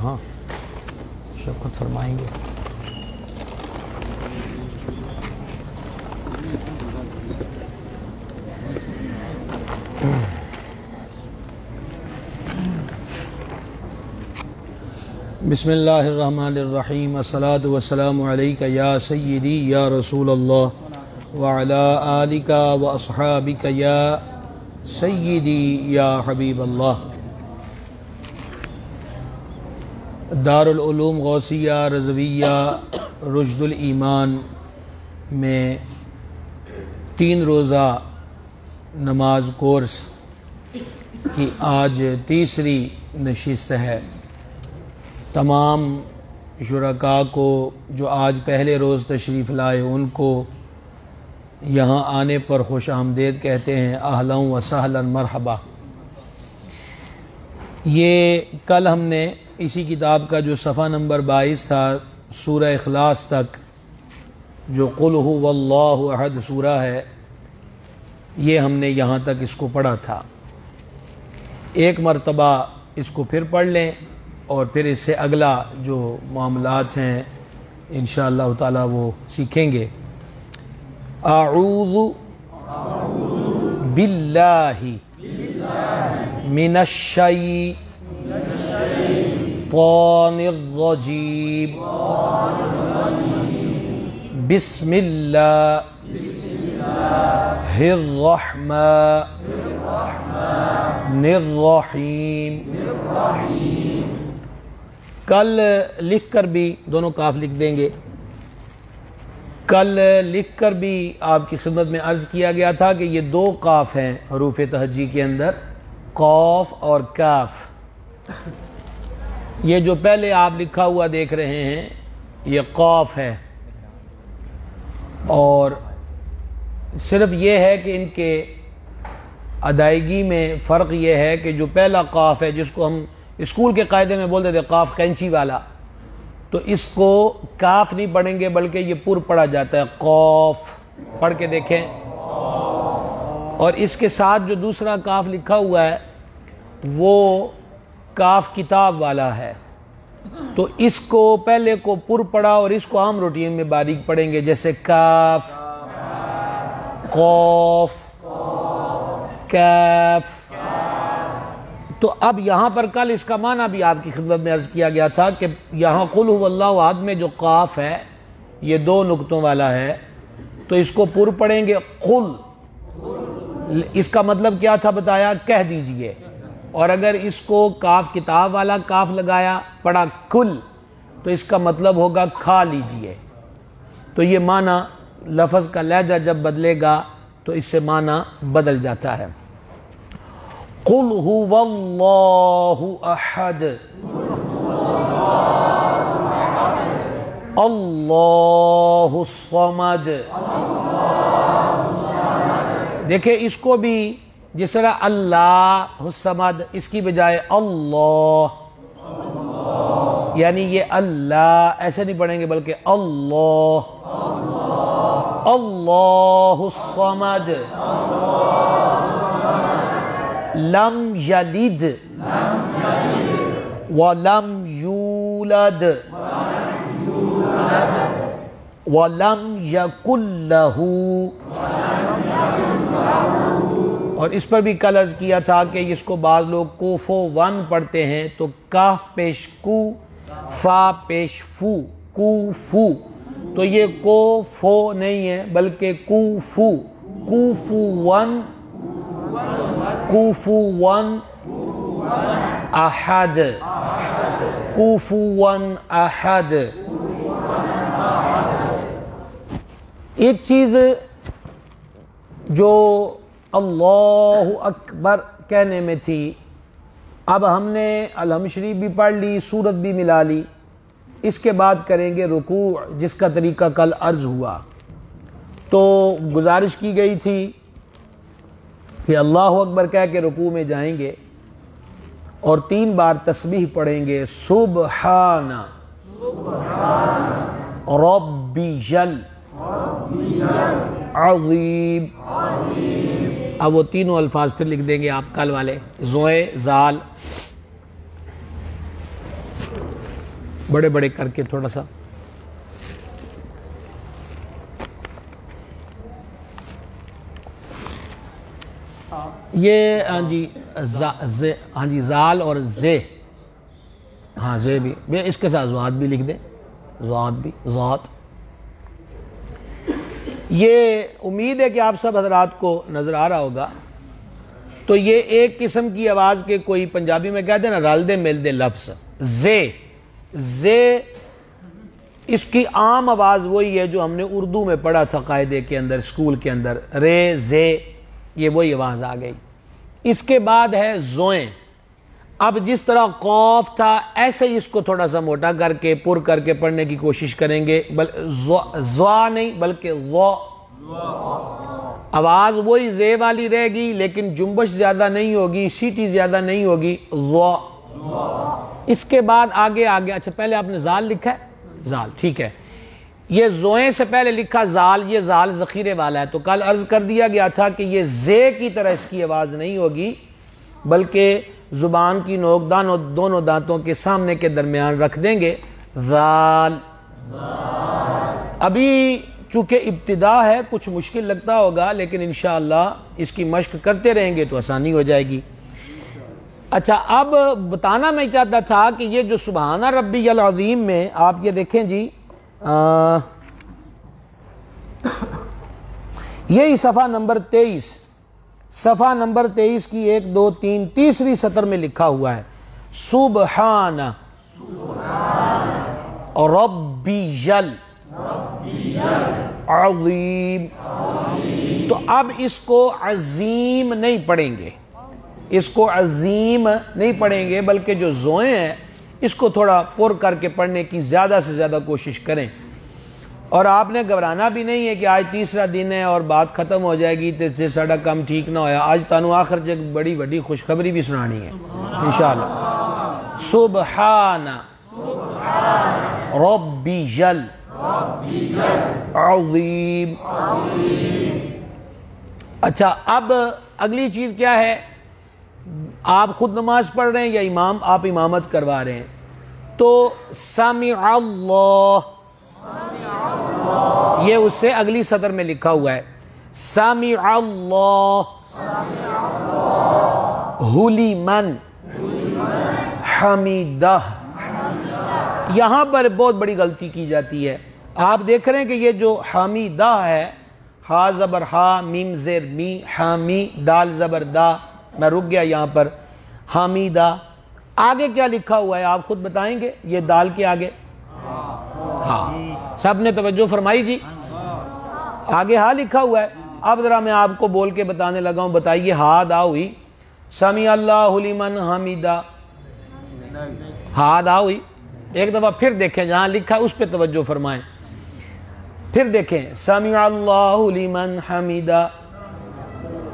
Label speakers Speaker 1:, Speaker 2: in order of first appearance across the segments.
Speaker 1: ہاں شفقت فرمائیں گے. بسم اللہ الرحمن الرحیم. الصلاۃ والسلام علیک یا سیدی یا رسول اللہ وعلی آلک و اصحابک یا سیدی یا حبیب اللہ. دارالعلوم غوثیہ رضویہ رشد الایمان میں 3 روزہ نماز کورس کی آج تیسری نشست ہے. تمام شرکاء کو جو آج پہلے روز تشریف لائے ان کو یہاں آنے پر خوش آمدید کہتے ہیں. اہلا و سہلا مرحبا. یہ کل ہم نے اسی کتاب کا جو صفحہ نمبر 22 تھا سورہ اخلاص تک جو قل هو اللہ احد سورہ ہے یہ ہم نے یہاں تک اس کو پڑھا تھا. ایک مرتبہ اس کو پھر پڑھ لیں اور پھر اس سے اگلا جو معاملات ہیں انشاءاللہ تعالی وہ سیکھیں گے. اعوذ باللہ من الشیطان الرجیم. بسم اللہ الرحمن الرحیم. کل لکھ کر بھی دونوں کاف لکھ دیں گے. کل لکھ کر بھی آپ کی خدمت میں عرض کیا گیا تھا کہ یہ 2 قاف ہیں حروف تہجی کے اندر، قاف اور کاف. یہ جو پہلے آپ لکھا ہوا دیکھ رہے ہیں یہ قاف ہے، اور صرف یہ ہے کہ ان کے ادائیگی میں فرق یہ ہے کہ جو پہلا قاف ہے جس کو ہم اسکول کے قاعدے میں بولتے تھے قاف قینچی والا، تو اس کو کاف نہیں پڑھیں گے بلکہ یہ پر پڑھا جاتا ہے قاف. پڑھ کے دیکھیں. اور اس کے ساتھ جو دوسرا کاف لکھا ہوا ہے وہ کاف کتاب والا ہے، تو اس کو پہلے کو پر پڑھا اور اس کو عام روٹین میں باریک پڑھیں گے، جیسے کاف، قاف، کاف. تو اب یہاں پر کل اس کا معنی بھی آپ کی خدمت میں عرض کیا گیا تھا کہ یہاں قل هو اللہ احد میں جو قاف ہے یہ 2 نقطوں والا ہے، تو اس کو پر پڑھیں گے قل. اس کا مطلب کیا تھا بتایا، کہہ دیجئے. اور اگر اس کو کاف کتاب والا کاف لگایا پڑھا کل تو اس کا مطلب ہوگا کھا لیجئے. تو یہ معنی لفظ کا لہجہ جب بدلے گا تو اس سے معنی بدل جاتا ہے. قل هو اللہ احد اللہ الصمد. دیکھیں اس کو بھی جس طرح اللہ الصمد اس کی بجائے اللہ، یعنی یہ اللہ ایسے نہیں پڑھیں گے بلکہ اللہ اللہ الصمد. لم یلد ولم یولد ولم یکن لہ. اور اس پر بھی کل عرض کیا تھا کہ اس کو بعض لوگ کوفو 1 پڑھتے ہیں تو کاف پیش کو فا پیش فو کوفو، تو یہ کوفو نہیں ہے بلکہ کوفو. کوفو 1 کوفو 1 احد کوفو 1 احد. ایک چیز جو اللہ اکبر کہنے میں تھی، اب ہم نے الحمد شریف بھی پڑھ لی، سورت بھی ملا لی. اس کے بعد کریں گے رکوع جس کا طریقہ کل عرض ہوا. تو گزارش کی گئی تھی کہ اللہ اکبر کہہ کے رکوع میں جائیں گے اور 3 بار تسبیح پڑھیں گے، سبحان ربی عظیم. اب وہ تینوں الفاظ پھر لکھ دیں گے آپ کل والے، زوئے زال بڑے بڑے کر کے تھوڑا سا. یہ ہاں جی ہاں جی زال اور زے, ہاں زے بھی اس کے ساتھ زوات بھی لکھ دیں, زوات بھی ذات. یہ امید ہے کہ آپ سب حضرات کو نظر آ رہا ہوگا. تو یہ ایک قسم کی آواز کے کوئی پنجابی میں کہتے ہیں نا رل دے مل دے لفظ. زے اس کی عام آواز وہی ہے جو ہم نے اردو میں پڑھا تھا قاعدے کے اندر, اسکول کے اندر, رے زے, یہ وہی آواز آ گئی. اس کے بعد ہے زوئیں. اب جس طرح قوف تھا ایسے ہی اس کو تھوڑا سا موٹا کر کے پر کر کے پڑھنے کی کوشش کریں گے. زوا نہیں بلکہ وا. آواز وہی زے والی رہے گی لیکن جنبش زیادہ نہیں ہوگی, سیٹی زیادہ نہیں ہوگی. وا. اس کے بعد آگے اچھا پہلے آپ نے زال لکھا ہے, زال ٹھیک ہے. یہ زوئیں سے پہلے لکھا زال, یہ زال ذخیرے والا ہے. تو کل عرض کر دیا گیا تھا کہ یہ زے کی طرح اس کی آواز نہیں ہوگی بلکہ زبان کی نوک دونوں دانتوں کے سامنے کے درمیان رکھ دیں گے. زال. ابھی چونکہ ابتدا ہے کچھ مشکل لگتا ہوگا لیکن انشاءاللہ اس کی مشق کرتے رہیں گے تو آسانی ہو جائے گی. اچھا اب بتانا میں چاہتا تھا کہ یہ جو سبحان ربی العظیم میں آپ یہ دیکھیں جی, یہی صفحہ نمبر 23, صفحہ نمبر 23 کی 1 2 3 تیسری سطر میں لکھا ہوا ہے سبحان ربی العظیم. تو اب اس کو عظیم نہیں پڑھیں گے, اس کو عظیم نہیں پڑھیں گے بلکہ جو زوئیں ہیں اس کو تھوڑا پر کر کے پڑھنے کی زیادہ سے زیادہ کوشش کریں. اور آپ نے گھبرانا بھی نہیں ہے کہ آج تیسرا دن ہے اور بات ختم ہو جائے گی تو ساڑا کام ٹھیک نہ ہویا. آج تانوں آخر جگ بڑی بڑی خوشخبری بھی سنانی ہے انشاءاللہ. سبحان ربی العظیم. اچھا اب اگلی چیز کیا ہے, آپ خود نماز پڑھ رہے ہیں یا امام آپ امامت کروا رہے ہیں, تو سمع اللہ, یہ اس سے اگلی سطر میں لکھا ہوا ہے سمع اللہ لمن حمیدہ. یہاں پر بہت بڑی غلطی کی جاتی ہے. آپ دیکھ رہے ہیں کہ یہ جو حمیدہ ہے, ہا زبر ہا میم زیر می, حامی دال زبر دا, میں رک گیا یہاں پر, حمیدہ. آگے کیا لکھا ہوا ہے آپ خود بتائیں گے, یہ دال کے آگے ہاں سب نے توجہ فرمائی جی, آگے ہا لکھا ہوا ہے. اب ذرا میں آپ کو بول کے بتانے لگا ہوں, بتائیے ہا دا ہوئی سمیع اللہ لمن حمیدہ, ہا دا ہوئی. ایک دفعہ پھر دیکھیں جہاں لکھا ہے اس پہ توجہ فرمائیں, پھر دیکھیں سمیع اللہ لمن حمیدہ.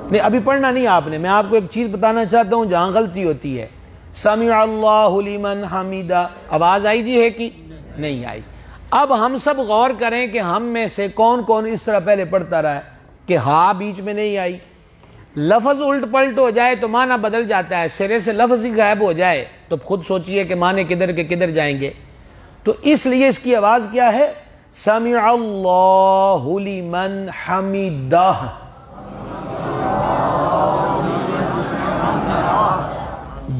Speaker 1: نہیں ابھی پڑھنا نہیں آپ نے, میں آپ کو ایک چیز بتانا چاہتا ہوں جہاں غلطی ہوتی ہے. سمیع اللہ لمن حمیدہ, آواز آئی جی ہے کہ نہیں آئی؟ اب ہم سب غور کریں کہ ہم میں سے کون کون اس طرح پہلے پڑھتا رہا ہے کہ ہاں بیچ میں نہیں آئی. لفظ الٹ پلٹ ہو جائے تو معنی بدل جاتا ہے, سرے سے لفظ ہی غائب ہو جائے تو خود سوچئے کہ معنی کدھر کے کدھر جائیں گے. تو اس لیے اس کی آواز کیا ہے, سمع اللہ لمن حمیدہ.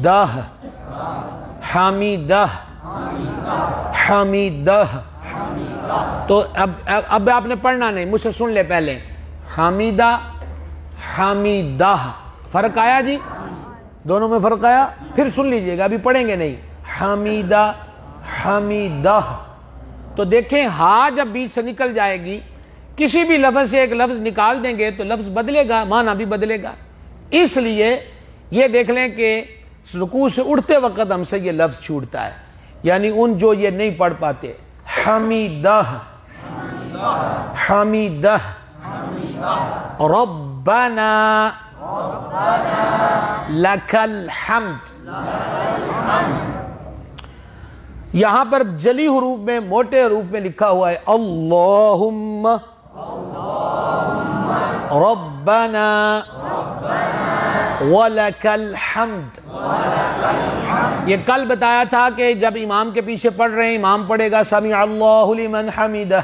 Speaker 1: دہ حمیدہ حمیدہ. تو اب آپ نے پڑھنا نہیں, مجھ سے سن لے پہلے, حمیدہ حمیدہ. فرق آیا جی, دونوں میں فرق آیا؟ پھر سن لیجئے گا, ابھی پڑھیں گے نہیں. حمیدہ حمیدہ. تو دیکھیں ہا جب بیچ سے نکل جائے گی, کسی بھی لفظ سے ایک لفظ نکال دیں گے تو لفظ بدلے گا, معنی بھی بدلے گا. اس لیے یہ دیکھ لیں کہ رکوع سے اٹھتے وقت ہم سے یہ لفظ چھوٹتا ہے, یعنی ان جو یہ نہیں پڑھ پاتے. حمیدہ حمیدہ. ربنا لک الحمد. یہاں پر جلی حروف میں, موٹے حروف میں لکھا ہوا ہے اللہم ربنا ولک الحمد. یہ کل بتایا تھا کہ جب امام کے پیچھے پڑھ رہے ہیں، امام پڑھے گا سمیع اللہ لمن حمدہ،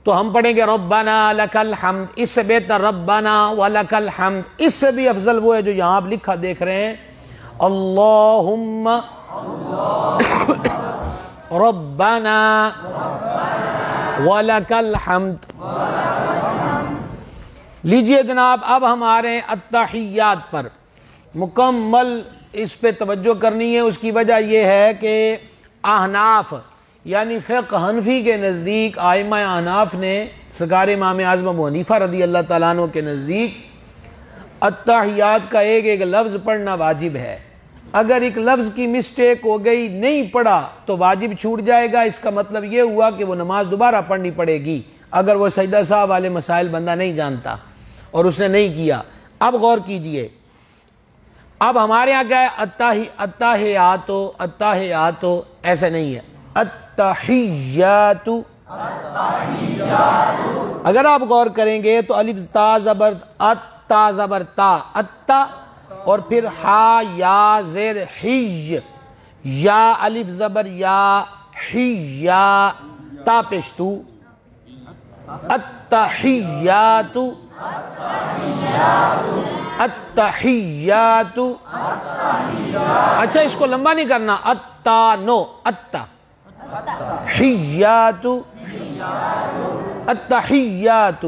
Speaker 1: تو ہم پڑھیں گے ربنا لک الحمد، اس سے بہتر ربنا ولک الحمد، اس سے بھی افضل وہ ہے جو یہاں آپ لکھا دیکھ رہے ہیں، اللہم ربنا ولک الحمد۔ لیجئے جناب، اب ہم آ رہے ہیں التحیات پر، مکمل اس پہ توجہ کرنی ہے۔ اس کی وجہ یہ ہے کہ احناف یعنی فقہ حنفی کے نزدیک، ائمہ احناف نے سرکار امام اعظم ابو حنیفہ رضی اللہ تعالیٰ عنہ کے نزدیک التحیات کا ایک ایک لفظ پڑھنا واجب ہے۔ اگر ایک لفظ کی مسٹیک ہو گئی، نہیں پڑھا تو واجب چھوٹ جائے گا، اس کا مطلب یہ ہوا کہ وہ نماز دوبارہ پڑھنی پڑے گی اگر وہ سجدہ صاحب والے مسائل بندہ نہیں جانتا اور اس نے نہیں کیا۔ اب غور کیجئے، اب ہمارے ہاں کیا ہے؟ التحیات ایسے نہیں ہے، التحیات۔ اگر آپ غور کریں گے تو الف تا زبر اتا زبر تا اتا، اور پھر ہا یا زیر حج، یا الف زبر یا حی یا تا پشتو، التحیات التحیات۔ اچھا اس کو لمبا نہیں کرنا، اتا نو، اتا حیات التحیات،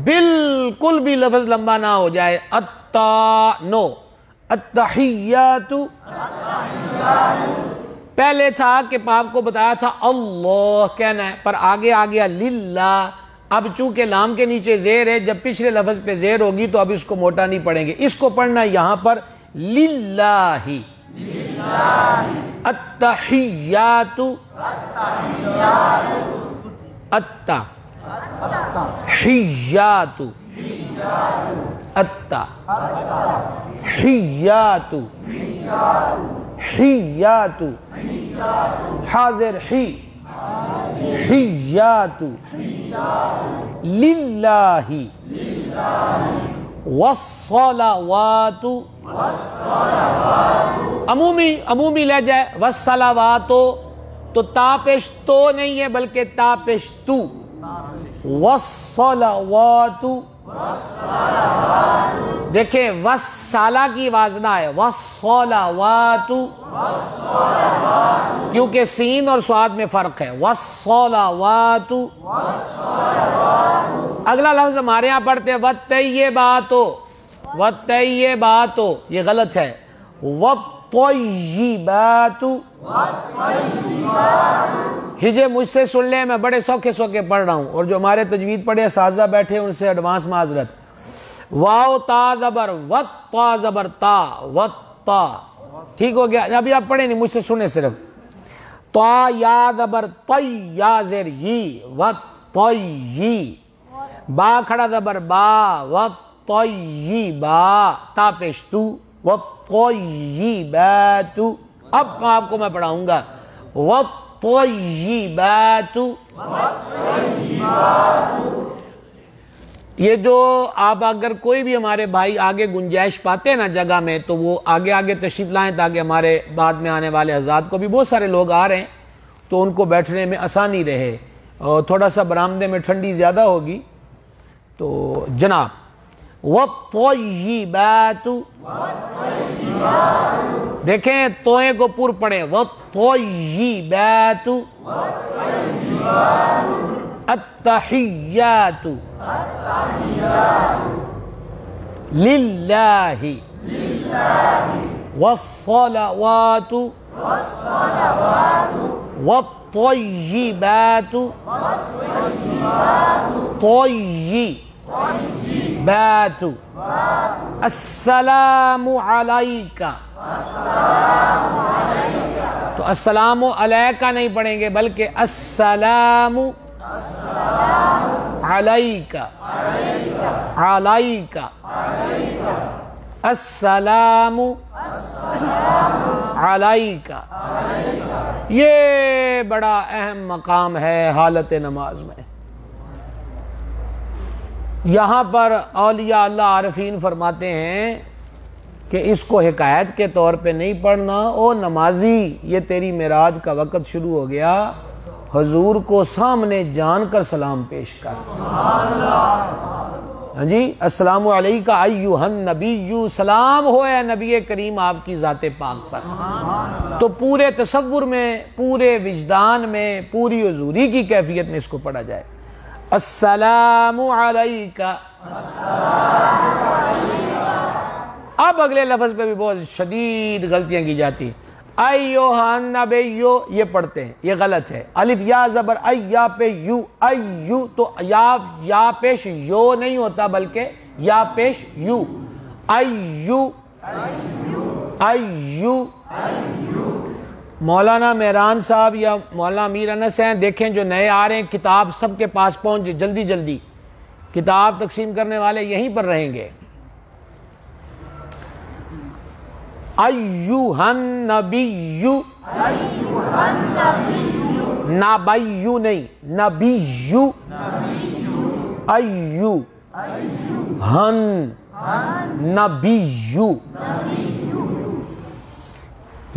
Speaker 1: بالکل بھی لفظ لمبا نہ ہو جائے، اتا نو التحیات۔ پہلے تھا کہ آپ کو بتایا تھا اللہ کہنا ہے، پر آگے آ گیا للہ۔ اب چونکہ لام کے نیچے زیر ہے، جب پچھلے لفظ پہ زیر ہوگی تو اب اس کو موٹا نہیں پڑھیں گے، اس کو پڑھنا ہے یہاں پر للہ، التحیات التحیات التحیات حیات حاضر حی حیات للہ والصلوات، عمومی لہجہ ہے، والصلوات تو تا پیش تو نہیں ہے بلکہ تا پیش تو، والصلوات۔ دیکھیں والصلا کی وازنہ ہے، والصلوات، کیونکہ سین اور صاد میں فرق ہے، والصلوات۔ اگلا لفظ ہمارے یہاں پڑھتے ہیں والطیبات، والطیبات، یہ غلط ہے، والطیبات۔ ہجے مجھ سے سن لیں، میں بڑے سوکھے سوکھے پڑھ رہا ہوں، اور جو ہمارے تجوید پڑھے اساتذہ بیٹھے ان سے ایڈوانس معذرت۔ واو تا زبر وط، تا زبر تا وطا، ٹھیک ہو گیا؟ ابھی آپ پڑھیں نہیں، مجھ سے سنیں صرف۔ تا یا زبر طی، یا زیر ی، وطی، با کھڑا زبر با، وطیبا، تا پیش تو، وطیبات۔ اب آپ کو میں پڑھاؤں گا، وطیبات۔ یہ جو آپ اگر کوئی بھی ہمارے بھائی آگے گنجائش پاتے ہیں نا جگہ میں، تو وہ آگے آگے تشریف لائیں تاکہ ہمارے بعد میں آنے والے حضرات کو بھی، بہت سارے لوگ آ رہے ہیں تو ان کو بیٹھنے میں آسانی رہے، اور تھوڑا سا برآمدے میں ٹھنڈی زیادہ ہوگی تو جناب والطیبات۔ دیکھیں توئیں کو پور پڑھیں، والطیبات، التحیات للہ والصلوات والطیبات طیبات۔ السلام علیکہ، تو السلام علیکہ نہیں پڑھیں گے بلکہ السلام علیکہ، علیکہ، السلام علیکہ۔ یہ بڑا اہم مقام ہے حالت نماز میں۔ یہاں پر اولیاء اللہ عارفین فرماتے ہیں کہ اس کو حکایت کے طور پہ نہیں پڑھنا، او نمازی یہ تیری معراج کا وقت شروع ہو گیا، حضور کو سامنے جان کر سلام پیش کر۔ ہاں جی، السلام علیکہ ایھا النبی، سلام ہو اے نبی کریم آپ کی ذات پاک پر۔ تو پورے تصور میں، پورے وجدان میں، پوری حضوری کی کیفیت میں اس کو پڑھا جائے۔ السلام علیکہ، اب اگلے لفظ پہ بھی بہت شدید غلطیاں کی جاتی، ایھا النبی یہ پڑھتے ہیں، یہ غلط ہے۔ الف یا زبر ایا پہ یو، ایو تو یا پیش یو نہیں ہوتا بلکہ یا پیش یو، ایو ایو۔ مولانا مہران صاحب یا مولانا امیر انس ہیں، دیکھیں جو نئے آ رہے ہیں، کتاب سب کے پاس پہنچ جلدی جلدی، کتاب تقسیم کرنے والے یہیں پر رہیں گے۔ ایھا النبی، نبی نہیں، نبی، ایو ہن نبی۔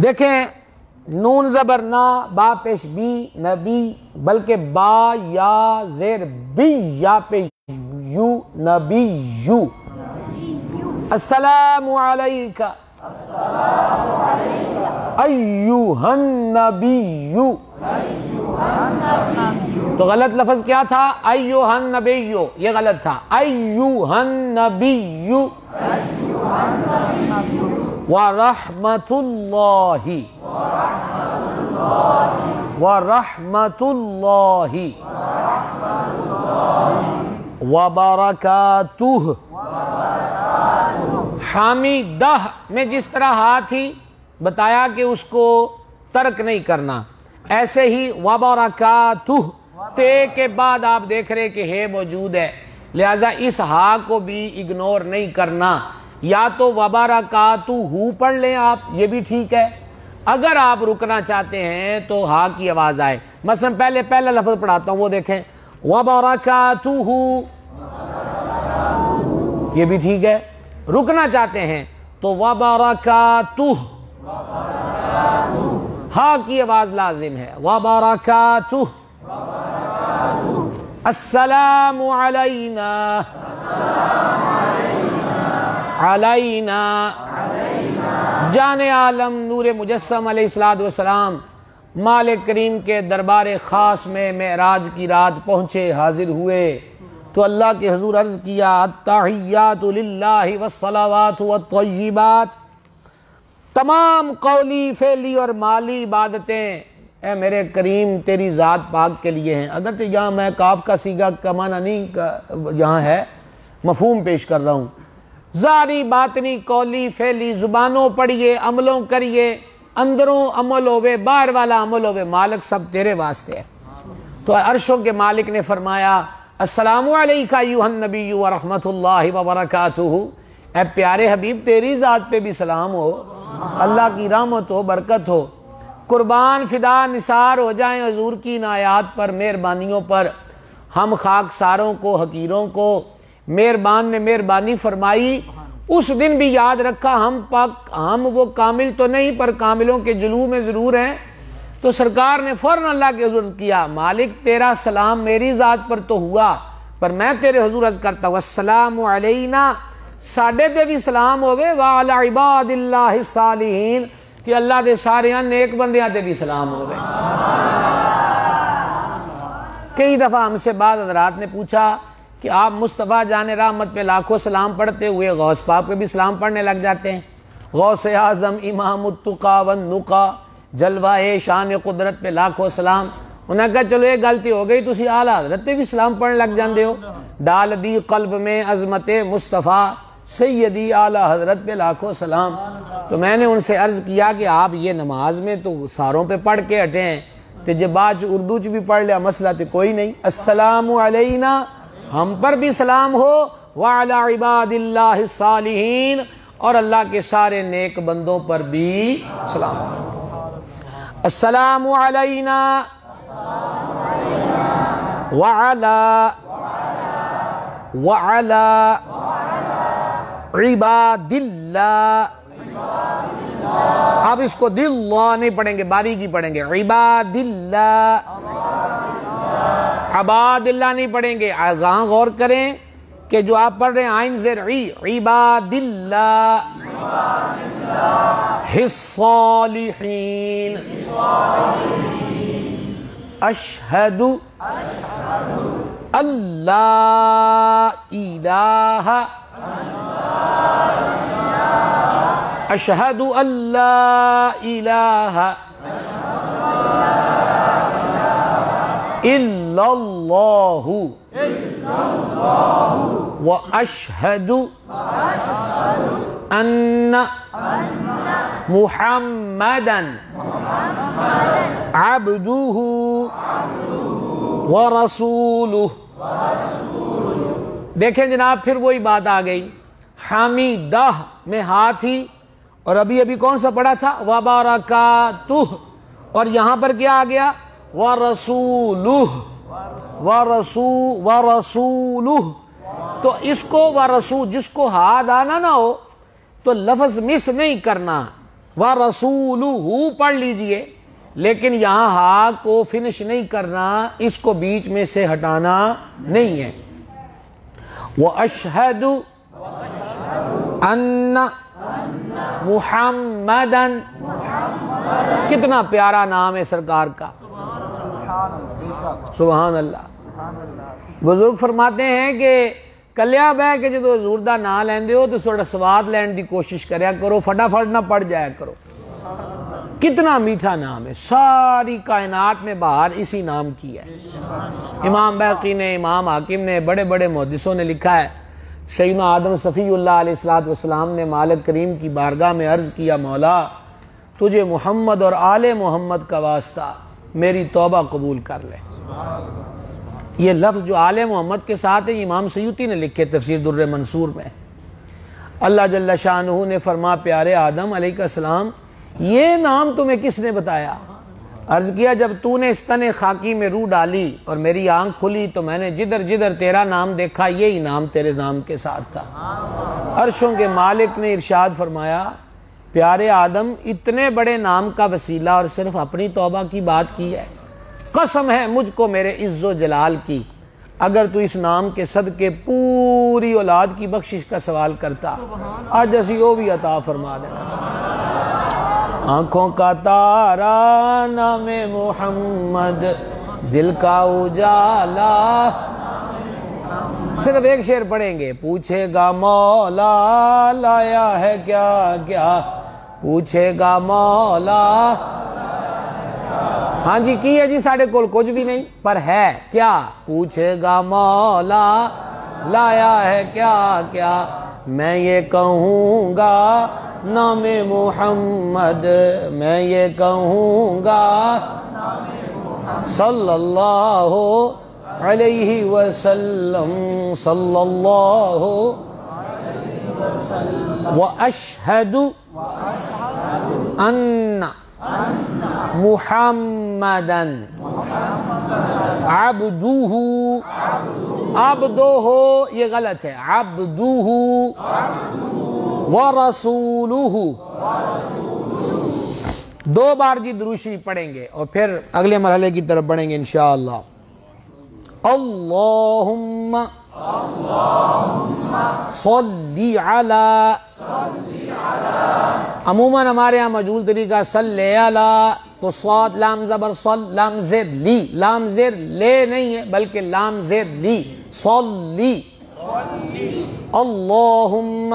Speaker 1: دیکھیں نون زبر نا، با پیش بی، نبی، بلکہ با یا زیر بی یا پہ یو، نبی یو۔ السلام علیکہ ایھا النبی، تو غلط لفظ کیا تھا؟ ایھا النبی، یہ غلط تھا، ایھا النبی ورحمۃ اللہ، ورحمۃ اللہ وبرکاتہ۔ حامدہ میں جس طرح ہا تھی بتایا کہ اس کو ترک نہیں کرنا، ایسے ہی وبرکاتہ تے کے بعد آپ دیکھ رہے کہ ہے موجود ہے، لہذا اس ہا کو بھی اگنور نہیں کرنا، یا تو وبرکاتہ پڑھ لیں آپ، یہ بھی ٹھیک ہے، اگر آپ رکنا چاہتے ہیں تو ہا کی آواز آئے۔ مثلا پہلا لفظ پڑھاتا ہوں، وہ دیکھیں وبرکاتہ، یہ بھی ٹھیک ہے۔ رکنا چاہتے ہیں تو وبرکاتہ، ہا کی آواز لازم ہے، وبرکاتہ۔ السلام علینا، علینا جان عالم نور مجسم علیہ السلام مالک کریم کے دربار خاص میں معراج کی رات پہنچے، حاضر ہوئے تو اللہ کے حضور عرض کیا التحیات للہ والصلوات والطیبات، تمام قولی فعلی اور مالی عبادتیں اے میرے کریم تیری ذات پاک کے لیے ہیں۔ اگرچہ یہاں میں کاف کا صیغہ کا معنی نہیں یہاں ہے، مفہوم پیش کر رہا ہوں، ظاہری باطنی قولی فعلی، زبانوں پڑھیے، عملوں کریے، اندروں عمل ہوئے، باہر والا عمل ہوئے، مالک سب تیرے واسطے ہے۔ تو عرشوں کے مالک نے فرمایا السلام علیکہ ایھا النبی ورحمۃ اللہ وبرکاتہ، اے پیارے حبیب تیری ذات پہ بھی سلام ہو، اللہ کی رحمت ہو، برکت ہو، قربان فدا نثار ہو جائیں حضور کی عنایات پر، مہربانیوں پر۔ ہم خاکساروں کو، حقیروں کو مہربان نے مہربانی فرمائی، اس دن بھی یاد رکھا ہم وہ کامل تو نہیں پر کاملوں کے جلوہ میں ضرور ہیں۔ تو سرکار نے فوراً اللہ کے حضور کیا مالک تیرا سلام میری ذات پر تو ہوا، پر میں تیرے حضور عرض کرتا ہوں السلام علینا، ساڈے تے بھی سلام ہوئے، وعلی عباد اللہ الصالحین، کہ اللہ دے سارے نیک بندیاں تے بھی سلام ہوئے۔ کئی دفعہ ہم سے بعض حضرات نے پوچھا کہ آپ مصطفیٰ جان رحمت پہ لاکھوں سلام پڑھتے ہوئے غوث پاک پہ بھی سلام پڑھنے لگ جاتے ہیں، غوث اعظم امام التقا والنقا جلوہ شان قدرت پہ لاکھوں سلام۔ انہوں نے کہا چلو یہ غلطی ہو گئی، تسی اعلیٰ حضرت پہ بھی سلام پڑھنے لگ جاندے ہو، ڈال دی قلب میں عظمت مصطفیٰ سیدی اعلیٰ حضرت پہ لاکھوں سلام۔ تو میں نے ان سے عرض کیا کہ آپ یہ نماز میں تو ساروں پہ پڑھ کے ہٹے ہیں، تو جب آج اردو چ بھی پڑھ لیا مسئلہ تو کوئی نہیں۔ السلام علینا، ہم پر بھی سلام ہو، وعلی عباد اللہ الصالحین، اور اللہ کے سارے نیک بندوں پر بھی سلام ہو۔ السلام علینا وعلی عباد اللہ اب اس کو دل اللہ نہیں پڑھیں گے، باریکی پڑھیں گے، عباد اللہ، عباد اللہ نہیں پڑھیں گے۔ یہاں غور کریں کہ جو آپ پڑھ رہے ہیں عین زیر عی، عباد اللہ الصالحین، اشہد اللہ الہ، اشہد اللہ الہ الا اللہ واشہد ان محمدا عبدہ ورسولہ۔ دیکھیں جناب، پھر وہی بات آ گئی، حمیدہ میں ہاتھ ہی، اور ابھی کون سا پڑھا تھا، وبرکاتہ، اور یہاں پر کیا آ گیا، ورسولہ، ورسولہ۔ تو اس کو ورسول، جس کو ہاتھ آنا نہ ہو تو لفظ مس نہیں کرنا، ورسولہ پڑھ لیجئے، لیکن یہاں ہا کو فنش نہیں کرنا، اس کو بیچ میں سے ہٹانا نہیں ہے۔ وَأَشْهَدُ أَنَّ محمدن، کتنا پیارا نام ہے سرکار کا، سبحان اللہ۔ بزرگ فرماتے ہیں کہ کلیا بہ کے جدو حضور دا نام لیندے ہو تو تھوڑا سواد لین دی کوشش کریا کرو، فٹافٹ نہ پڑ جایا کرو۔ کتنا میٹھا نام ہے، ساری کائنات میں باہر اسی نام کی ہے۔ امام بیہقی نے، امام حاکم نے، بڑے بڑے محدثوں نے لکھا ہے، سیدنا آدم صفی اللہ علیہ السلام نے مالک کریم کی بارگاہ میں عرض کیا، مولا تجھے محمد اور آل محمد کا واسطہ میری توبہ قبول کر لے۔ یہ لفظ جو آل محمد کے ساتھ ہے، امام سیوطی نے لکھے تفسیر در منصور میں۔ اللہ جل شانہ نے فرما، پیارے آدم علیہ السلام، یہ نام تمہیں کس نے بتایا؟ عرض کیا، جب تو نے اس تن خاکی میں روح ڈالی اور میری آنکھ کھلی تو میں نے جدھر جدھر تیرا نام دیکھا، یہی نام تیرے نام کے ساتھ تھا۔ عرشوں کے مالک نے ارشاد فرمایا، پیارے آدم، اتنے بڑے نام کا وسیلہ اور صرف اپنی توبہ کی بات کی ہے؟ قسم ہے مجھ کو میرے عز و جلال کی، اگر تو اس نام کے صدقے پوری اولاد کی بخشش کا سوال کرتا، آج اسی وہ بھی عطا فرما دینا۔ آنکھوں کا تارا نام محمد، دل کا اجالا، صرف ایک شعر پڑھیں گے، پوچھے گا مولا لایا ہے کیا کیا، پوچھے گا مولا، ہاں جی کی ہے جی، ساڑھے کول کچھ بھی نہیں پر ہے کیا، پوچھے گا مولا لایا ہے کیا کیا، میں یہ kehوں گا نام محمد، میں یہ کہوں گا صلی اللہ علیہ وسلم، صلی اللہ واشہد ان محمدن عبدہ، عبدہ یہ غلط ہے، عبدہ ورسولہ، دو بار جی درود شریف پڑھیں گے اور پھر اگلے مرحلے کی طرف بڑھیں گے انشاءاللہ۔ اللہم صلی علی، عموماً ہمارے ہاں مجہول طریقہ صلی علی، تو صاد لام زبر صل، لام زیر لی، لام زیر لے نہیں ہے بلکہ لام زیر لی، صلی، اللہم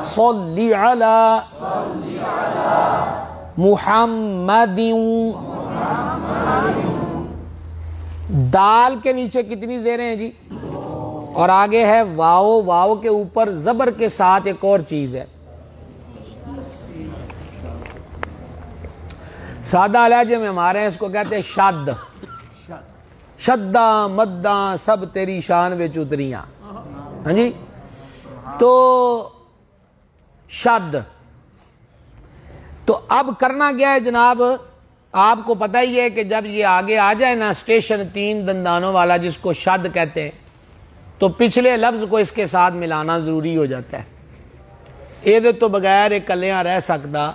Speaker 1: صلی علی محمد۔ دال کے نیچے کتنی زیریں ہیں جی؟ اور آگے ہے واو، واو کے اوپر زبر کے ساتھ ایک اور چیز ہے، سادہ لہجے میں ہمارے ہیں اس کو کہتے ہیں شد، شداں مداں سب تیری شان وچ اتریاں، ہاں جی، تو شد۔ تو اب کرنا کیا ہے جناب، آپ کو پتہ ہی ہے کہ جب یہ آگے آ جائے نا اسٹیشن تین دندانوں والا جس کو شد کہتے ہیں، تو پچھلے لفظ کو اس کے ساتھ ملانا ضروری ہو جاتا ہے۔ یہ تو بغیر کلیاں رہ سکتا،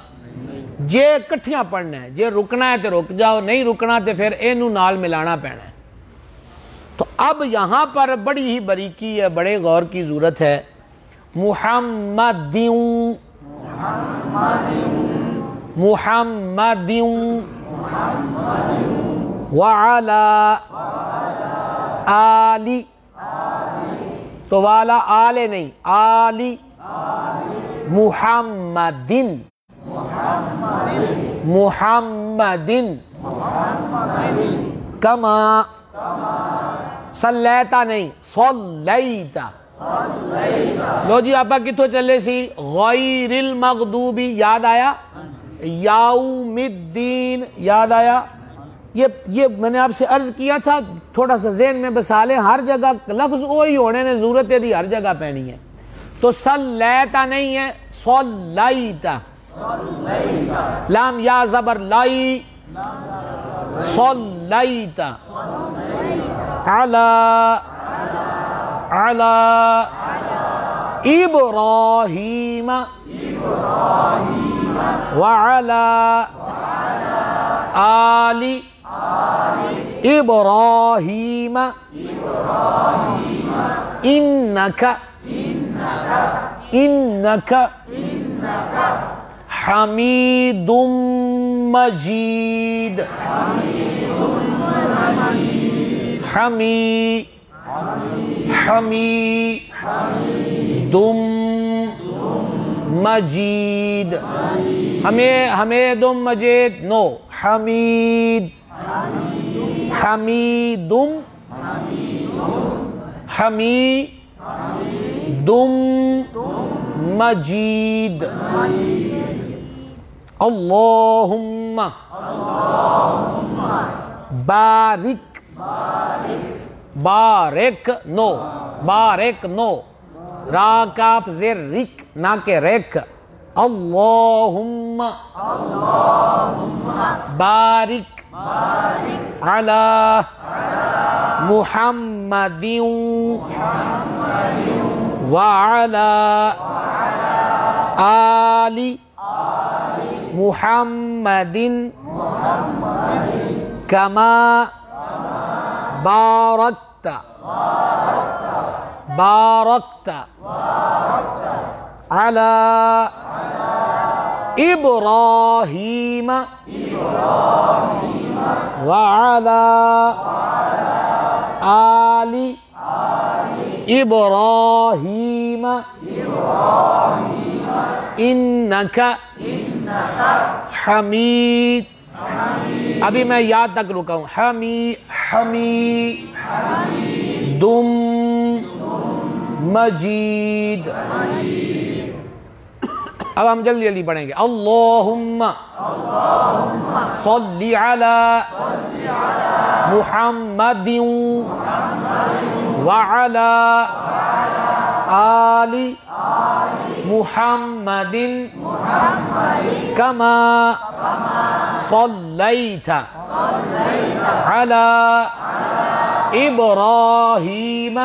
Speaker 1: جے کٹھیاں پڑھنا ہے، جے رکنا ہے تو رک جاؤ، نہیں رکنا تو پھر اینو نال ملانا پینا ہے۔ تو اب یہاں پر بڑی ہی باریکی ہے، بڑے غور کی ضرورت ہے۔ محمدیوں، محمدیوں وعلا آلی، تو والا آلے نہیں، آلی محمدن، محمدن کما، صلیتا نہیں، صلیتا۔ لو جی آپ کتوں چلے سی؟ غیر المغضوبی یاد آیا، یوم الدین یاد آیا۔ یہ میں نے آپ سے عرض کیا تھا، تھوڑا سا ذہن میں بسا لیں، ہر جگہ لفظ وہی ہونے نے ضرورت ہے دی ہر جگہ پہنی ہے۔ تو صلیتا نہیں ہے، صلیتا، لام یا زبر لائی، صلیتا، علی ابراہیم وعلی آل ابراہیم انک حمید مجید، حمید مجید، حمید مجید نو، حمید مجید۔ اللہم بارک، بارک نو، بارک نو، را کاف زر رک نہ کہ ریک، اللہم بارک علی محمد وعلی آل محمد کما بارکت علی ابراہیم وعلی آل ابراہیم انک حمید، ابھی میں یاد تک رکا ہوں، حمید مجید۔ اب ہم جلدی جلدی پڑھیں گے۔ اللہم صلی علی محمد وعلی آل محمد کما صلیت علی ابراہیم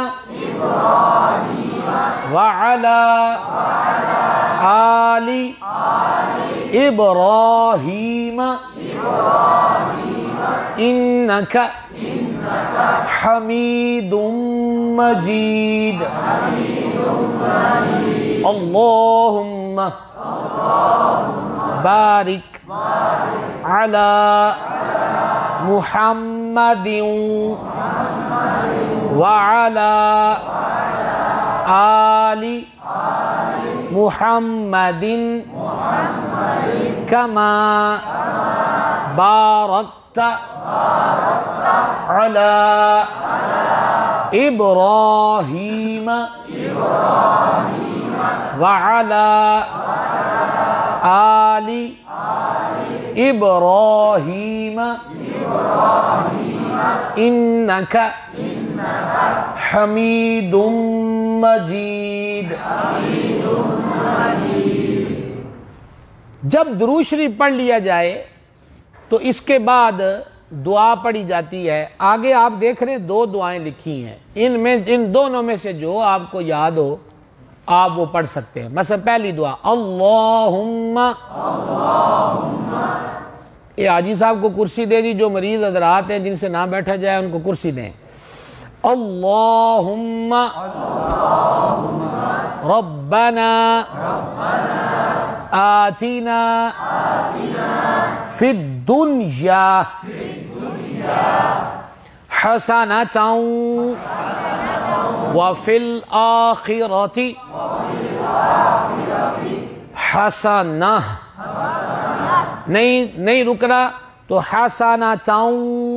Speaker 1: وعلی آل ابراہیم انک حمید مجید۔ اللہم بارک علی محمد وعلی آل محمد کما بارکت علی ابراہیم وعلی آل ابراہیم انک حمید مجید۔ جب درود شریف پڑھ لیا جائے تو اس کے بعد دعا پڑھی جاتی ہے۔ آگے آپ دیکھ رہے ہیں دو دعائیں لکھی ہیں، ان دونوں میں سے جو آپ کو یاد ہو آپ وہ پڑھ سکتے ہیں. مثلا پہلی دعا اللہم، یہ حاجی صاحب کو کرسی دے دی، جو مریض حضرات ہیں جن سے نہ بیٹھا جائے ان کو کرسی دیں. اللہم ربنا آتنا فی الدنیا حسنۃ وفی الآخرۃ حسنہ، نہیں رکنا تو حسنۃ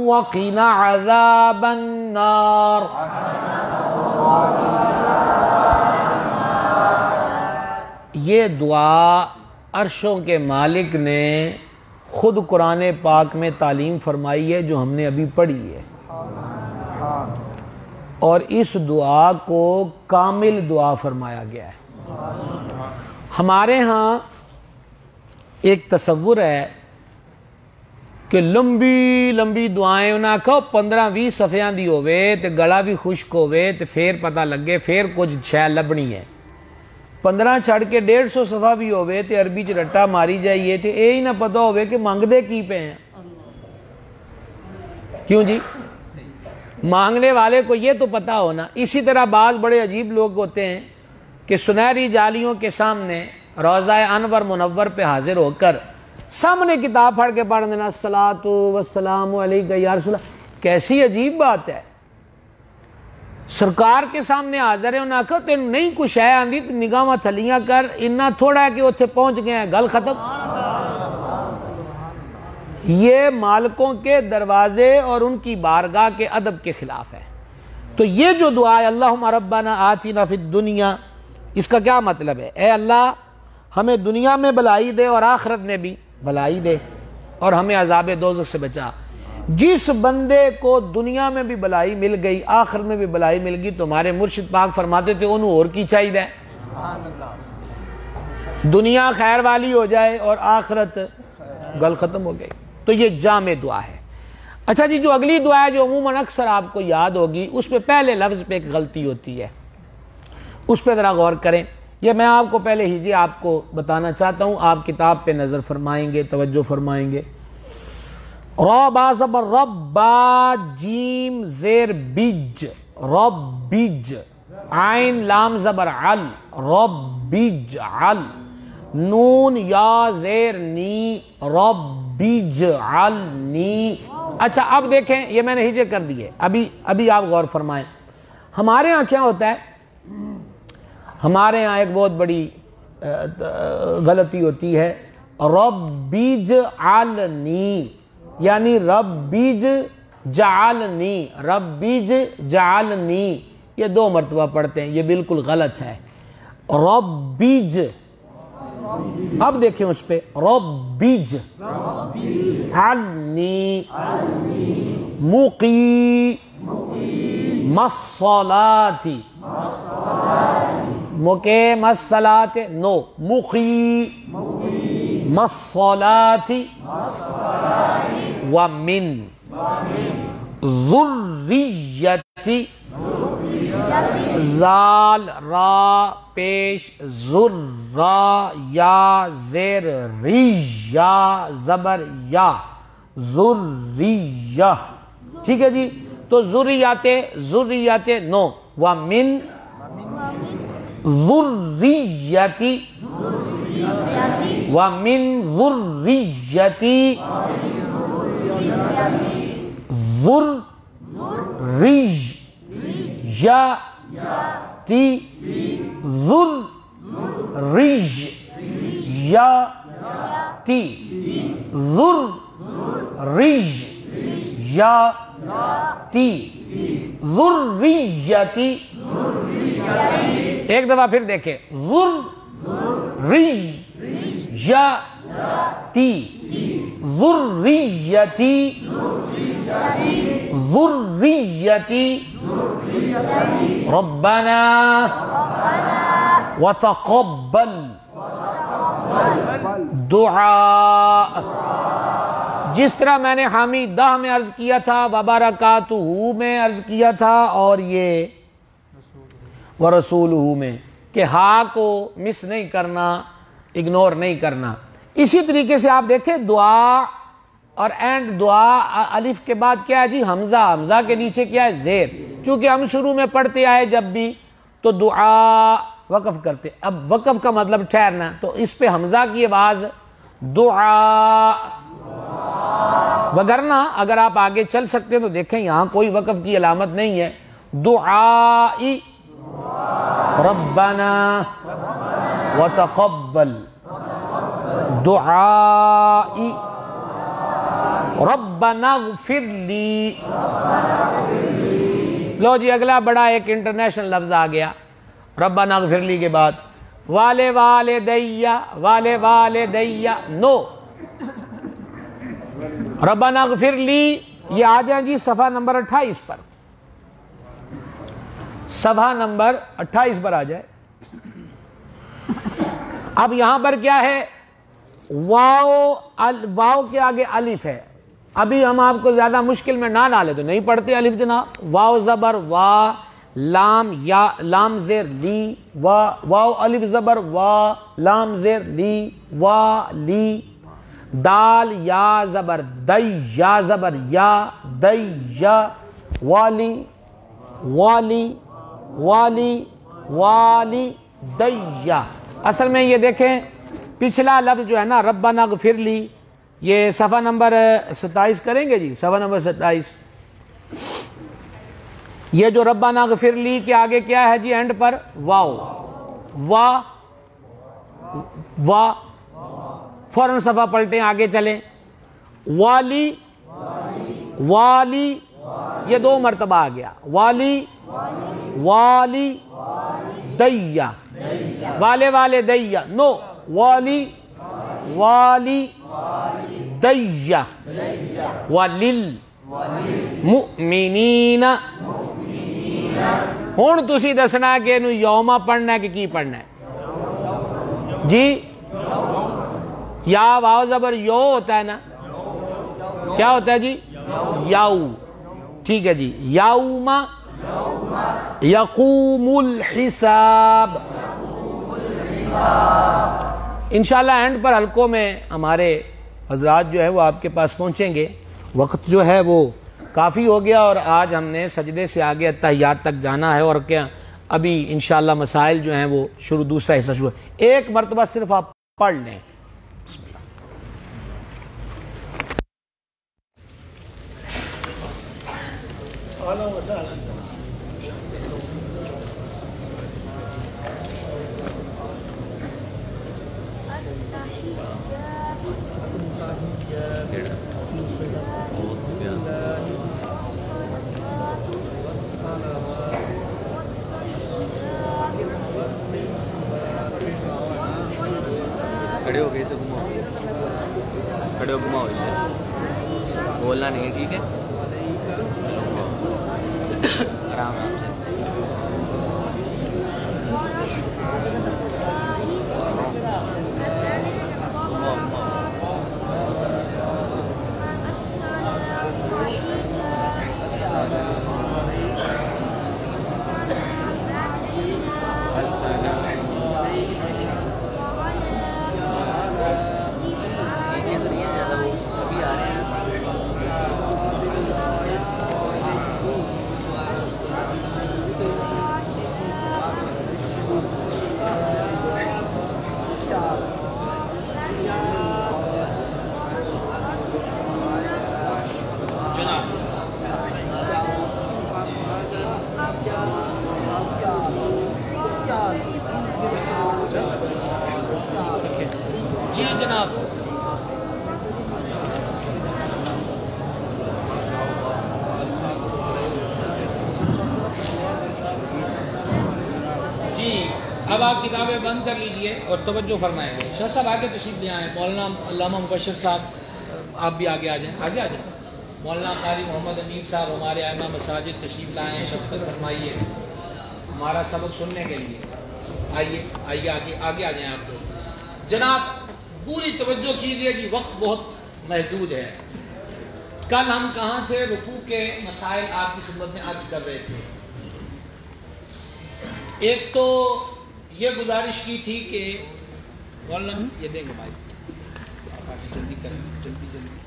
Speaker 1: وقنا عذاب النار. یہ دعا عرشوں کے مالک نے خود قرآن پاک میں تعلیم فرمائی ہے، جو ہم نے ابھی پڑھی ہے، اور اس دعا کو کامل دعا فرمایا گیا ہے. ہمارے ہاں ایک تصور ہے کہ لمبی لمبی دعائیں انہاں کہو 15-20 صفحیاں دی ہوئے تے گلا بھی خشک ہوئے تے پھر پتہ لگے پھر کچھ شے لبنی ہے. 15 چھڑ کے 150 صفحہ بھی ہوئے تے عربی چ رٹا ماری جائیے تے یہ ہی نہ پتہ ہوئے کہ مانگدے کی پہ ہیں. کیوں جی؟ مانگنے والے کو یہ تو پتہ ہونا. اسی طرح بعض بڑے عجیب لوگ ہوتے ہیں کہ سنہری جالیوں کے سامنے روضہ انور منور پہ حاضر ہو کر سامنے کتاب پڑھ کے پڑھ دینا الصلاۃ والسلام علیکہ یا رسول اللہ. کیسی عجیب بات ہے. سرکار کے سامنے حاضر ہے، انہاں کہا تین نہیں کچھ ہے آندھی تو نگاہ تھلیاں کر، اتنا تھوڑا ہے کہ اتنے پہنچ گئے ہیں، گل ختم. یہ مالکوں کے دروازے اور ان کی بارگاہ کے ادب کے خلاف ہے. تو یہ جو دعا ہے اللہم ربنا آتنا فی الدنیا، اس کا کیا مطلب ہے؟ اے اللہ ہمیں دنیا میں بھلائی دے اور آخرت میں بھی بھلائی دے، اور ہمیں عذاب دوزخ سے بچا. جس بندے کو دنیا میں بھی بھلائی مل گئی آخرت میں بھی بھلائی مل گئی، تمہارے مرشد پاک فرماتے تھے انہوں اور کی چاہیے، دنیا خیر والی ہو جائے اور آخرت گل ختم ہو گئی. تو یہ جامع دعا ہے. اچھا جی، جو اگلی دعا ہے جو عموماً اکثر آپ کو یاد ہوگی، اس پہ پہلے لفظ پہ ایک غلطی ہوتی ہے، اس پہ ذرا غور کریں. یہ میں آپ کو پہلے ہی آپ کو بتانا چاہتا ہوں، آپ کتاب پہ نظر فرمائیں گے، توجہ فرمائیں گے. را با زبر رب، با جیم زیر بج، رب بج، عین لام زبر عل، رب بج عل، نون یا زیر نی، رب بج عل نی. اچھا اب دیکھیں، یہ میں نے ہجے کر دیے، ابھی آپ غور فرمائیں. ہمارے ہاں کیا ہوتا ہے؟ ہمارے ہاں ایک بہت بڑی غلطی ہوتی ہے، ربیج علنی، یعنی ربیج جعلنی، ربیج جعلنی، یہ 2 مرتبہ پڑھتے ہیں، یہ بالکل غلط ہے. ربیج، اب دیکھیں اس پہ، ربیج علنی مقی مصلاتی، مقیم الصلاۃ نو، مقی مصلاتی ومن ذریتی، زال را پیش ذر را یا زیر ریج یا زبر یا ذریہ. ٹھیک ہے جی. تو ذریات نو، ومن ذریتی، ومن ذریتی، ذریتی، ذریتی، ذریتی، ذریتی. ایک دفعہ پھر دیکھیں، ذریتی، ذریتی، ذریتی، ربنا وتقبل دعا. جس طرح میں نے حامی دہ میں عرض کیا تھا، وبرکاتہ میں عرض کیا تھا، اور یہ ورسولہ میں کہ ہا کو مس نہیں کرنا، اگنور نہیں کرنا۔ اسی طریقے سے آپ دیکھیں دعا اور اینڈ دعا، الف کے بعد کیا ہے جی؟ حمزہ، حمزہ کے نیچے کیا ہے؟ زیر۔ چونکہ ہم شروع میں پڑھتے آئے جب بھی تو دعا وقف کرتے، اب وقف کا مطلب ٹھہرنا، تو اس پہ حمزہ کی آواز دعا، وگرنہ اگر آپ آگے چل سکتے ہیں تو دیکھیں یہاں کوئی وقف کی علامت نہیں ہے۔ دعائی ربنا وتقبل، دعائی ربنا اغفر لی۔ لو جی اگلا بڑا ایک انٹرنیشنل لفظ آ گیا ربنا اغفر لی کے بعد، والے والدیہ، والے والدیہ، نو، ربنا اغفر لی۔ یہ آ جائیں جی صفحہ نمبر 28 پر، صفحہ نمبر 28 پر آ جائے۔ اب یہاں پر کیا ہے؟ واو، واو کے آگے الف ہے۔ ابھی ہم آپ کو زیادہ مشکل میں نہ ڈالے تو نہیں پڑھتے الف جناب۔ واو زبر وا، لام یا لام زیر لی، واو الف زبر وا، لام زیر لی، وا لی، دال یا زبر دی، یا زبر یا، دی یا، والی والی والی والی دیا۔ اصل میں یہ دیکھیں پچھلا لفظ جو ہے نا ربنا اغفر لی، یہ صفحہ نمبر 27 کریں گے جی، صفحہ نمبر 27۔ یہ جو ربنا اغفر لی کے آگے کیا ہے جی؟ اینڈ پر واو، وا وا، فوراً صفحہ پلٹیں آگے چلیں، والی والی، یہ 2 مرتبہ آ گیا، والی والی دیا، والے والے دیا، نو، والی والی دیا، وللمؤمنین۔ ہوں تسی دسنا کہ انہوں یوما پڑھنا ہے کہ کی پڑھنا ہے جی؟ یا واو زبر یو ہوتا ہے نا، کیا ہوتا ہے جی؟ یاؤ، ٹھیک ہے جی۔ یوم یقوم الحساب۔ انشاءاللہ اینڈ پر حلقوں میں ہمارے حضرات جو ہے وہ آپ کے پاس پہنچیں گے۔ وقت جو ہے وہ کافی ہو گیا اور آج ہم نے سجدے سے آگے اتحیات تک جانا ہے، اور کیا ابھی انشاءاللہ مسائل جو ہیں وہ شروع، دوسرا حصہ شروع ہے۔ ایک مرتبہ صرف آپ پڑھ لیں۔ بسم اللہ۔
Speaker 2: کھڑے ہو گئے اسے گھماؤ، کھڑے ہو گھماؤ اسے، بولنا نہیں ہے ٹھیک ہے؟ آرام آرام سے۔
Speaker 1: جی جناب۔ جی اب آپ کتابیں بند کر لیجئے اور توجہ فرمائیں گے۔ شاہ صاحب آگے تشریف لے آئیں، مولانا علامہ مبشر صاحب آپ بھی آگے آ جائیں، آگے آ جائیں۔ مولانا قاری محمد امین صاحب ہمارے ائمہ مساجد تشریف لائیں، شفقت فرمائیے ہمارا سبق سننے کے لیے۔ آئیے آئیے آگے آگے آ جائیں آپ کو۔ جناب پوری توجہ کیجئے کہ وقت بہت محدود ہے۔ کل ہم کہاں سے رکوع کے مسائل آپ کی خدمت میں عرض کر رہے تھے۔ ایک تو یہ گزارش کی تھی کہ مولانا یہ دیں گے بھائی، جلدی کریں، جلدی جلدی۔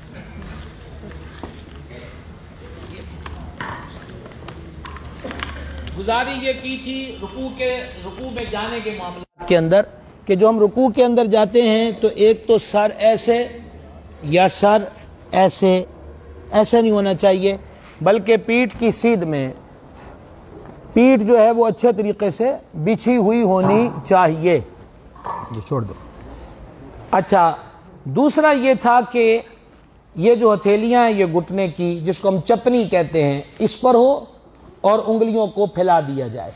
Speaker 1: گزارش یہ کی تھی رکوع میں جانے کے معاملات کے اندر کہ جو ہم رکوع کے اندر جاتے ہیں تو ایک تو سر ایسے یا سر ایسے نہیں ہونا چاہیے، بلکہ پیٹھ کی سیدھ میں پیٹھ جو ہے وہ اچھے طریقے سے بچھی ہوئی ہونی چاہیے۔ جو چھوڑ دو۔ اچھا، دوسرا یہ تھا کہ یہ جو ہتھیلیاں ہیں یہ گھٹنے کی، جس کو ہم چپنی کہتے ہیں، اس پر ہو اور انگلیوں کو پھیلا دیا جائے۔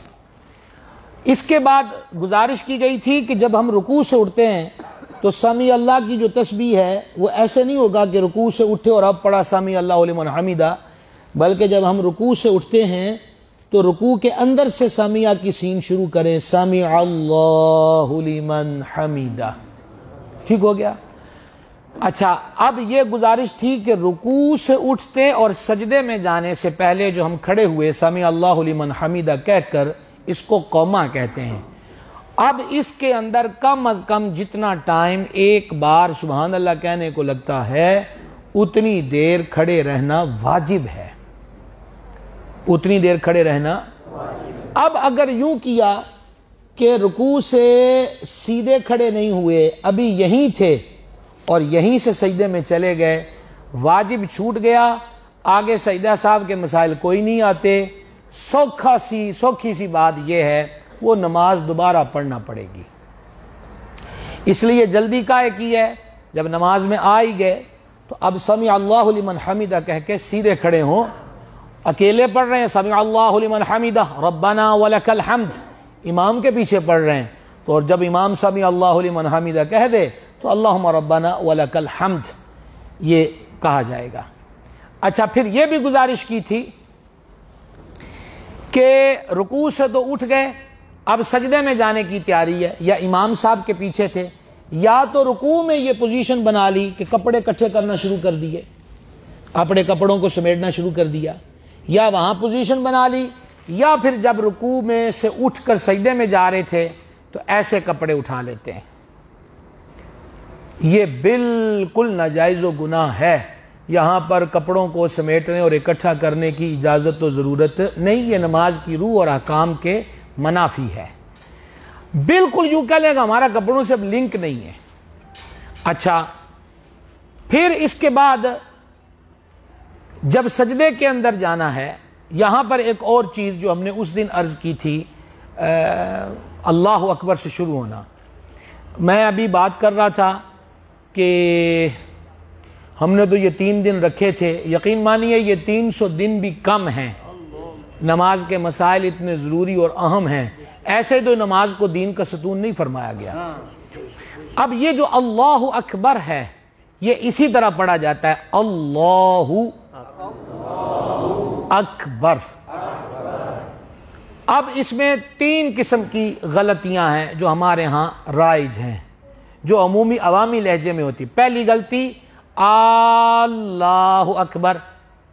Speaker 1: اس کے بعد گزارش کی گئی تھی کہ جب ہم رکوع سے اٹھتے ہیں تو سمیع اللہ کی جو تسبیح ہے وہ ایسے نہیں ہوگا کہ رکوع سے اٹھے اور اب پڑھا سمیع اللہ لمن حمیدہ، بلکہ جب ہم رکوع سے اٹھتے ہیں تو رکوع کے اندر سے سمیع کی سین شروع کریں، سمیع اللہ لمن حمیدہ۔ ٹھیک ہو گیا؟ اچھا، اب یہ گزارش تھی کہ رکوع سے اٹھتے اور سجدے میں جانے سے پہلے جو ہم کھڑے ہوئے سمیع اللہ لمن حمیدہ کہہ کر، اس کو قوما کہتے ہیں۔ اب اس کے اندر کم از کم جتنا ٹائم ایک بار سبحان اللہ کہنے کو لگتا ہے اتنی دیر کھڑے رہنا واجب ہے، اتنی دیر کھڑے رہنا۔ اب اگر یوں کیا کہ رکوع سے سیدھے کھڑے نہیں ہوئے، ابھی یہیں تھے اور یہیں سے سجدے میں چلے گئے، واجب چھوٹ گیا، آگے سجدہ صاحب کے مسائل کوئی نہیں آتے، سوکھی سی بات یہ ہے وہ نماز دوبارہ پڑھنا پڑے گی۔ اس لیے جلدی کائے کی ہے، جب نماز میں آ ہی گئے تو اب سمیع اللہ لمن حمیدہ کہہ کے سیدھے کھڑے ہوں۔ اکیلے پڑھ رہے ہیں سمیع اللہ لمن حمیدہ ربنا ولک الحمد، امام کے پیچھے پڑھ رہے ہیں تو جب امام سمیع اللہ لمن حمیدہ کہہ دے تو اللہم ربنا ولک الحمد یہ کہا جائے گا۔ اچھا، پھر یہ بھی گزارش کی تھی کہ رکوع سے تو اٹھ گئے، اب سجدے میں جانے کی تیاری ہے، یا امام صاحب کے پیچھے تھے، یا تو رکوع میں یہ پوزیشن بنا لی کہ کپڑے اکٹھے کرنا شروع کر دیے، اپنے کپڑوں کو سمیٹنا شروع کر دیا، یا وہاں پوزیشن بنا لی، یا پھر جب رکوع میں سے اٹھ کر سجدے میں جا رہے تھے تو ایسے کپڑے اٹھا لیتے ہیں۔ یہ بالکل ناجائز و گناہ ہے، یہاں پر کپڑوں کو سمیٹنے اور اکٹھا کرنے کی اجازت و ضرورت نہیں، یہ نماز کی روح اور احکام کے منافی ہے۔ بالکل یوں کہہ لیں گا ہمارا کپڑوں سے اب لنک نہیں ہے۔ اچھا، پھر اس کے بعد جب سجدے کے اندر جانا ہے، یہاں پر ایک اور چیز جو ہم نے اس دن عرض کی تھی، اللہ اکبر سے شروع ہونا۔ میں ابھی بات کر رہا تھا کہ ہم نے تو یہ 3 دن رکھے تھے، یقین مانیے یہ 300 دن بھی کم ہیں، نماز کے مسائل اتنے ضروری اور اہم ہیں، ایسے تو نماز کو دین کا ستون نہیں فرمایا گیا۔ اب یہ جو اللہ اکبر ہے یہ اسی طرح پڑھا جاتا ہے، اللہ اکبر۔ اب اس میں 3 قسم کی غلطیاں ہیں جو ہمارے ہاں رائج ہیں، جو عوامی لہجے میں ہوتی۔ پہلی غلطی اللہ اکبر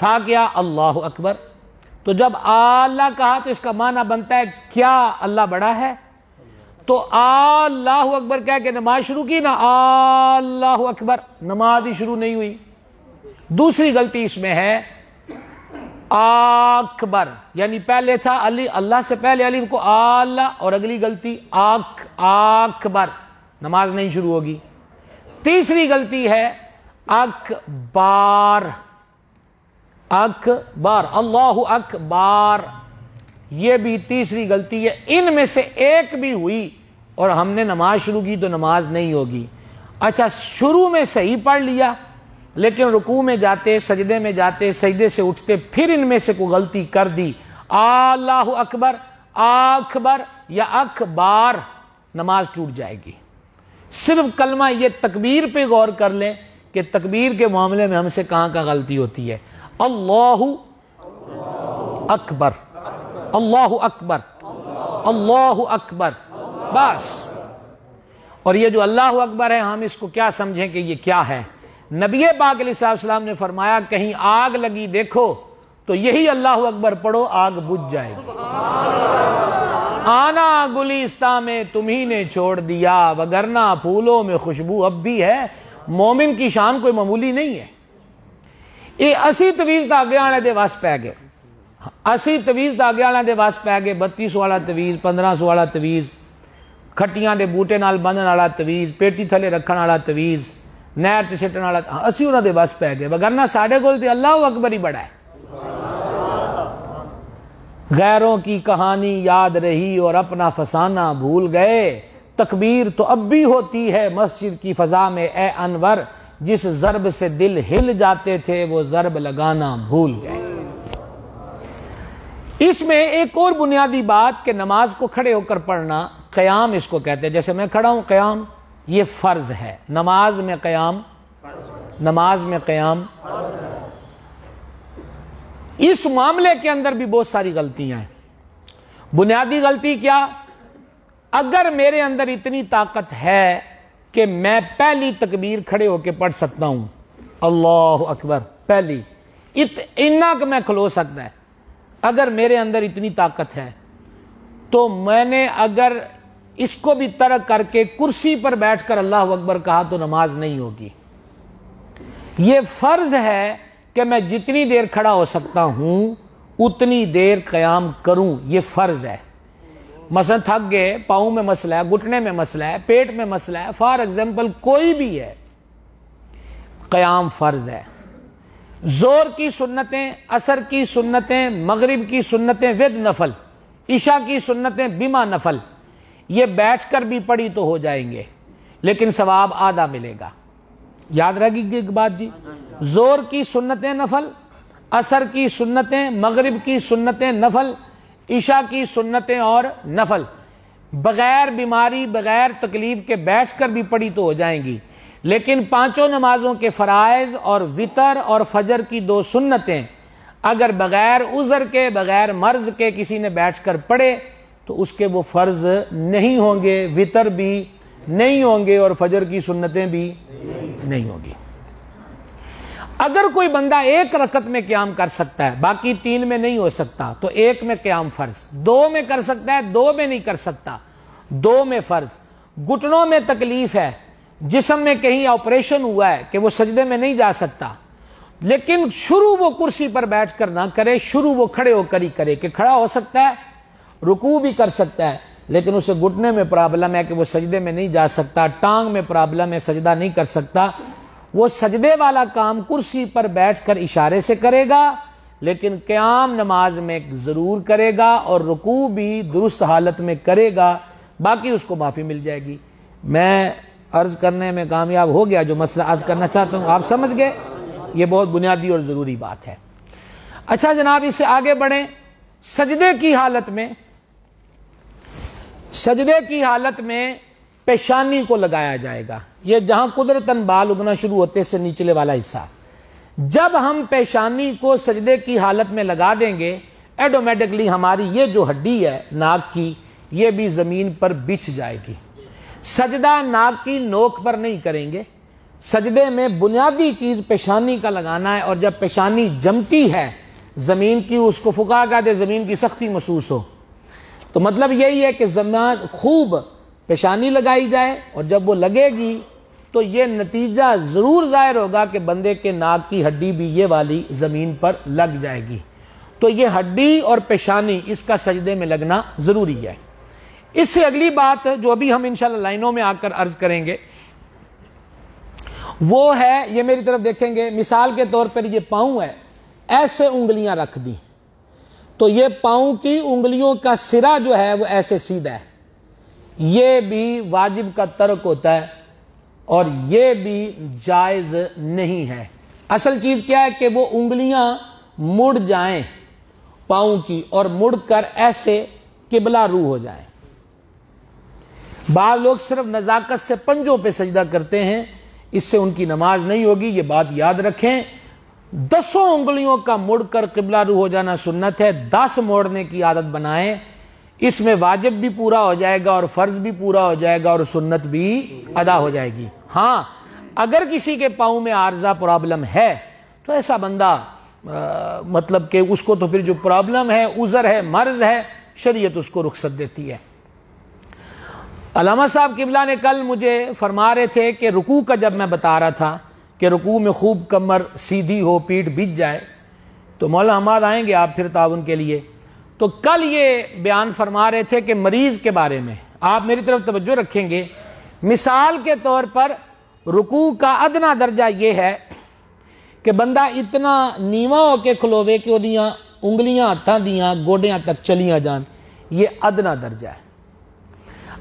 Speaker 1: تھا، کیا اللہ اکبر، تو جب اللہ کہا تو اس کا معنی بنتا ہے کیا اللہ بڑا ہے، تو اللہ اکبر کہہ کے نماز شروع کی نا، اللہ اکبر، نماز ہی شروع نہیں ہوئی۔ دوسری غلطی اس میں ہے اکبر، یعنی پہلے تھا اللہ سے پہلے الف کو اللہ، اور اگلی غلطی اکبر، نماز نہیں شروع ہوگی۔ تیسری غلطی ہے اکبار، اللہ اکبار، یہ بھی تیسری غلطی ہے۔ ان میں سے ایک بھی ہوئی اور ہم نے نماز شروع کی تو نماز نہیں ہوگی۔ اچھا، شروع میں صحیح پڑھ لیا لیکن رکوع میں جاتے، سجدے میں جاتے، سجدے سے اٹھتے پھر ان میں سے کوئی غلطی کر دی، اللہ اکبر، اکبر یا اکبار، نماز ٹوٹ جائے گی۔ صرف کلمہ یہ تکبیر پہ غور کر لیں کہ تکبیر کے معاملے میں ہم سے کہاں کا غلطی ہوتی ہے، اللہ اکبر، اللہ اکبر، اللہ اکبر، بس۔ اور یہ جو اللہ اکبر ہے ہم اس کو کیا سمجھیں کہ یہ کیا ہے؟ نبی پاک علیہ السلام نے فرمایا کہیں آگ لگی دیکھو تو یہی اللہ اکبر پڑھو، آگ بجھ جائے گی۔ آنا گلیستہ میں تمہیں نے چھوڑ دیا، وگرنہ پھولوں میں خوشبو اب بھی ہے۔ مومن کی شان کوئی معمولی نہیں ہے۔ یہ 80 تویز دھاگے آنے دے واس پہ گئے، 80 تویز دھاگے آنے دے واس پہ گئے، 32 والا تویز، 1500 والا تویز، کھٹیاں دے بوٹے نال بندن والا تویز، پیٹی تھلے رکھن والا تویز، نہر چ سٹن والا، اسی انہاں دے واس پہ گئے، وگرنہ ساڈے کول تے اللہ اکبر ہی بڑا ہے۔ غیروں کی کہانی یاد رہی اور اپنا فسانہ بھول گئے، تکبیر تو اب بھی ہوتی ہے مسجد کی فضا میں اے انور، جس ضرب سے دل ہل جاتے تھے وہ ضرب لگانا بھول گئے۔ اس میں ایک اور بنیادی بات کہ نماز کو کھڑے ہو کر پڑھنا، قیام اس کو کہتے ہیں، جیسے میں کھڑا ہوں قیام، یہ فرض ہے۔ نماز میں قیام، نماز میں قیام، اس معاملے کے اندر بھی بہت ساری غلطیاں ہیں۔ بنیادی غلطی کیا؟ اگر میرے اندر اتنی طاقت ہے کہ میں پہلی تکبیر کھڑے ہو کے پڑھ سکتا ہوں، اللہ اکبر، پہلی اتنا کہ میں کھلو سکتا ہے، اگر میرے اندر اتنی طاقت ہے تو میں نے اگر اس کو بھی ترک کر کے کرسی پر بیٹھ کر اللہ اکبر کہا تو نماز نہیں ہوگی۔ یہ فرض ہے کہ میں جتنی دیر کھڑا ہو سکتا ہوں اتنی دیر قیام کروں، یہ فرض ہے۔ مثلا تھک گئے، پاؤں میں مسئلہ ہے، گھٹنے میں مسئلہ ہے، پیٹ میں مسئلہ ہے، فار ایگزامپل کوئی بھی ہے، قیام فرض ہے۔ زور کی سنتیں، عصر کی سنتیں، مغرب کی سنتیں ود نفل، عشاء کی سنتیں بما نفل، یہ بیٹھ کر بھی پڑھی تو ہو جائیں گے لیکن ثواب آدھا ملے گا۔ یاد رہے گی ایک بات جی، زور کی سنتیں نفل، عصر کی سنتیں، مغرب کی سنتیں نفل، عشاء کی سنتیں اور نفل، بغیر بیماری بغیر تکلیف کے بیٹھ کر بھی پڑھی تو ہو جائیں گی، لیکن پانچوں نمازوں کے فرائض اور وتر اور فجر کی 2 سنتیں اگر بغیر عذر کے بغیر مرض کے کسی نے بیٹھ کر پڑھے تو اس کے وہ فرض نہیں ہوں گے، وتر بھی نہیں ہوں گے اور فجر کی سنتیں بھی نہیں ہوں گی۔ اگر کوئی بندہ 1 رکعت میں قیام کر سکتا ہے، باقی 3 میں نہیں ہو سکتا، تو 1 میں قیام فرض، 2 میں کر سکتا ہے، 2 میں نہیں کر سکتا، 2 میں فرض۔ گھٹنوں میں تکلیف ہے، جسم میں کہیں آپریشن ہوا ہے کہ وہ سجدے میں نہیں جا سکتا، لیکن شروع وہ کرسی پر بیٹھ کر نہ کرے، شروع وہ کھڑے ہو کر ہی کرے، کہ کھڑا ہو سکتا ہے، رکوع بھی کر سکتا ہے، لیکن اسے گھٹنے میں پرابلم ہے کہ وہ سجدے میں نہیں جا سکتا، ٹانگ میں پرابلم ہے، سجدہ نہیں کر سکتا، وہ سجدے والا کام کرسی پر بیٹھ کر اشارے سے کرے گا، لیکن قیام نماز میں ضرور کرے گا اور رکوع بھی درست حالت میں کرے گا، باقی اس کو معافی مل جائے گی۔ میں عرض کرنے میں کامیاب ہو گیا، جو مسئلہ عرض کرنا چاہتا ہوں آپ سمجھ گئے، یہ بہت بنیادی اور ضروری بات ہے۔ اچھا جناب، اس سے آگے بڑھیں۔ سجدے کی حالت میں، سجدے کی حالت میں پیشانی کو لگایا جائے گا، یہ جہاں قدرتاً بال اگنا شروع ہوتے سے نیچلے والا حصہ، جب ہم پیشانی کو سجدے کی حالت میں لگا دیں گے، ایٹومیٹکلی ہماری یہ جو ہڈی ہے ناک کی، یہ بھی زمین پر بچھ جائے گی۔ سجدہ ناک کی نوک پر نہیں کریں گے، سجدے میں بنیادی چیز پیشانی کا لگانا ہے، اور جب پیشانی جمتی ہے زمین کی، اس کو فقہا کہتے ہیں زمین کی سختی محسوس ہو، تو مطلب یہی ہے کہ زمین خوب پیشانی لگائی جائے، اور جب وہ لگے گی تو یہ نتیجہ ضرور ظاہر ہوگا کہ بندے کے ناک کی ہڈی بھی یہ والی زمین پر لگ جائے گی۔ تو یہ ہڈی اور پیشانی، اس کا سجدے میں لگنا ضروری ہے۔ اس سے اگلی بات جو ابھی ہم انشاءاللہ لائنوں میں آ کر عرض کریں گے وہ ہے، یہ میری طرف دیکھیں گے، مثال کے طور پر یہ پاؤں ہے، ایسے انگلیاں رکھ دی تو یہ پاؤں کی انگلیوں کا سرا جو ہے وہ ایسے سیدھا ہے، یہ بھی واجب کا ترک ہوتا ہے اور یہ بھی جائز نہیں ہے۔ اصل چیز کیا ہے کہ وہ انگلیاں مڑ جائیں پاؤں کی اور مڑ کر ایسے قبلہ رو ہو جائیں۔ بعض لوگ صرف نزاکت سے پنجوں پہ سجدہ کرتے ہیں، اس سے ان کی نماز نہیں ہوگی، یہ بات یاد رکھیں۔ 10 انگلیوں کا مڑ کر قبلہ رو ہو جانا سنت ہے، 10 موڑنے کی عادت بنائیں، اس میں واجب بھی پورا ہو جائے گا اور فرض بھی پورا ہو جائے گا اور سنت بھی ادا ہو جائے گی۔ ہاں اگر کسی کے پاؤں میں عارضہ پرابلم ہے تو ایسا بندہ مطلب کہ اس کو تو پھر جو پرابلم ہے، عذر ہے، مرض ہے، شریعت اس کو رخصت دیتی ہے۔ علامہ صاحب قبلہ نے کل مجھے فرما رہے تھے کہ رکوع کا جب میں بتا رہا تھا کہ رکوع میں خوب کمر سیدھی ہو، پیٹھ بچ جائے، تو مولانا حماد آئیں گے آپ پھر تعاون کے لیے، تو کل یہ بیان فرما رہے تھے کہ مریض کے بارے میں آپ میری طرف توجہ رکھیں گے، مثال کے طور پر رکوع کا ادنا درجہ یہ ہے کہ بندہ اتنا نیواں ہو کے کھلوے کہ اودیاں انگلیاں ہاتھاں دیاں گوڈیاں تک چلیاں جان، یہ ادنا درجہ ہے۔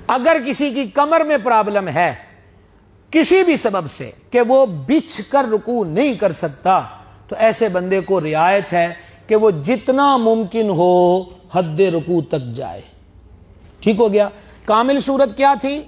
Speaker 1: اگر کسی کی کمر میں پرابلم ہے کسی بھی سبب سے کہ وہ بچھ کر رکوع نہیں کر سکتا، تو ایسے بندے کو رعایت ہے کہ وہ جتنا ممکن ہو حد رکوع تک جائے۔ ٹھیک ہو گیا؟ کامل صورت کیا تھی؟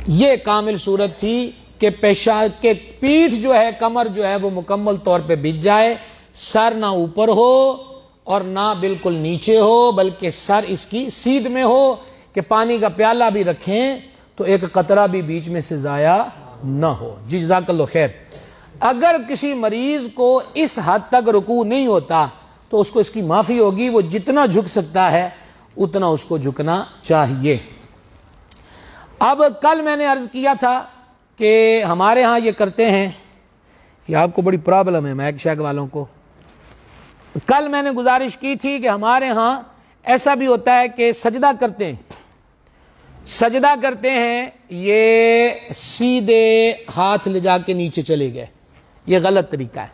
Speaker 1: یہ کامل صورت تھی کہ پیشاب کے پیٹھ جو ہے، کمر جو ہے وہ مکمل طور پہ بچ جائے، سر نہ اوپر ہو اور نہ بالکل نیچے ہو، بلکہ سر اس کی سیدھ میں ہو کہ پانی کا پیالہ بھی رکھیں تو ایک قطرہ بھی بیچ میں سے ضائع نہ ہو۔ جی جزاک اللہ خیر۔ اگر کسی مریض کو اس حد تک رکوع نہیں ہوتا تو اس کو اس کی معافی ہوگی، وہ جتنا جھک سکتا ہے اتنا اس کو جھکنا چاہیے۔ اب کل میں نے عرض کیا تھا کہ ہمارے ہاں یہ کرتے ہیں، یہ آپ کو بڑی پرابلم ہے میک شیک والوں کو، کل میں نے گزارش کی تھی کہ ہمارے ہاں ایسا بھی ہوتا ہے کہ سجدہ کرتے ہیں یہ سیدھے ہاتھ لے جا کے نیچے چلے گئے، یہ غلط طریقہ ہے۔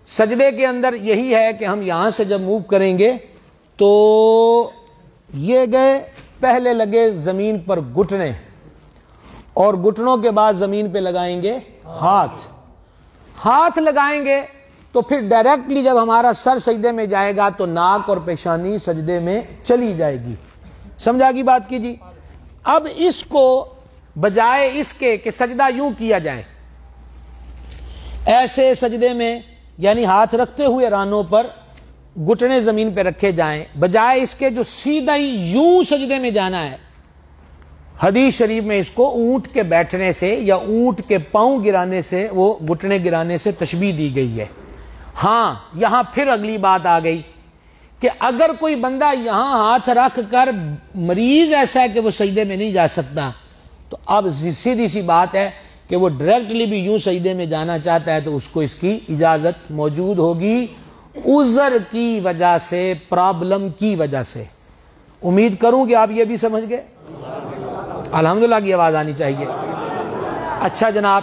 Speaker 1: سجدے کے اندر یہی ہے کہ ہم یہاں سے جب موو کریں گے تو یہ گئے، پہلے لگے زمین پر گھٹنے، اور گھٹنوں کے بعد زمین پہ لگائیں گے ہاتھ لگائیں گے، تو پھر ڈائریکٹلی جب ہمارا سر سجدے میں جائے گا تو ناک اور پیشانی سجدے میں چلی جائے گی۔ سمجھا گی بات کی جی؟ اب اس کو بجائے اس کے کہ سجدہ یوں کیا جائے، ایسے سجدے میں یعنی ہاتھ رکھتے ہوئے رانوں پر گھٹنے زمین پہ رکھے جائیں، بجائے اس کے جو سیدھا ہی یوں سجدے میں جانا ہے، حدیث شریف میں اس کو اونٹ کے بیٹھنے سے یا اونٹ کے پاؤں گرانے سے، وہ گھٹنے گرانے سے تشبیہ دی گئی ہے۔ ہاں یہاں پھر اگلی بات آ گئی کہ اگر کوئی بندہ یہاں ہاتھ رکھ کر مریض ایسا ہے کہ وہ سجدے میں نہیں جا سکتا، تو اب سیدھی سی بات ہے کہ وہ ڈائریکٹلی بھی یوں سجدے میں جانا چاہتا ہے تو اس کو اس کی اجازت موجود ہوگی، عذر کی وجہ سے، پرابلم کی وجہ سے۔ امید کروں کہ آپ یہ بھی سمجھ گئے، الحمدللہ کی آواز آنی چاہیے۔ اچھا جناب،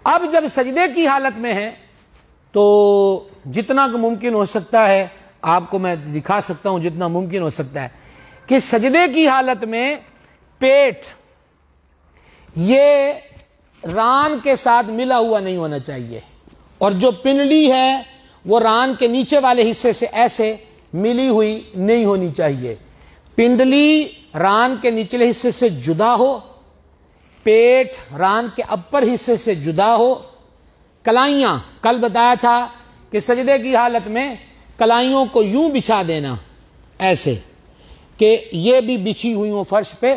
Speaker 1: اب جب سجدے کی حالت میں ہیں تو جتنا ممکن ہو سکتا ہے آپ کو میں دکھا سکتا ہوں، جتنا ممکن ہو سکتا ہے کہ سجدے کی حالت میں پیٹ یہ ران کے ساتھ ملا ہوا نہیں ہونا چاہیے، اور جو پنڈلی ہے وہ ران کے نیچے والے حصے سے ایسے ملی ہوئی نہیں ہونی چاہیے۔ پنڈلی ران کے نچلے حصے سے جدا ہو، پیٹ ران کے اپر حصے سے جدا ہو۔ کلائیاں کل بتایا تھا کہ سجدے کی حالت میں کلائیوں کو یوں بچھا دینا، ایسے کہ یہ بھی بچھی ہوئی ہوں فرش پہ،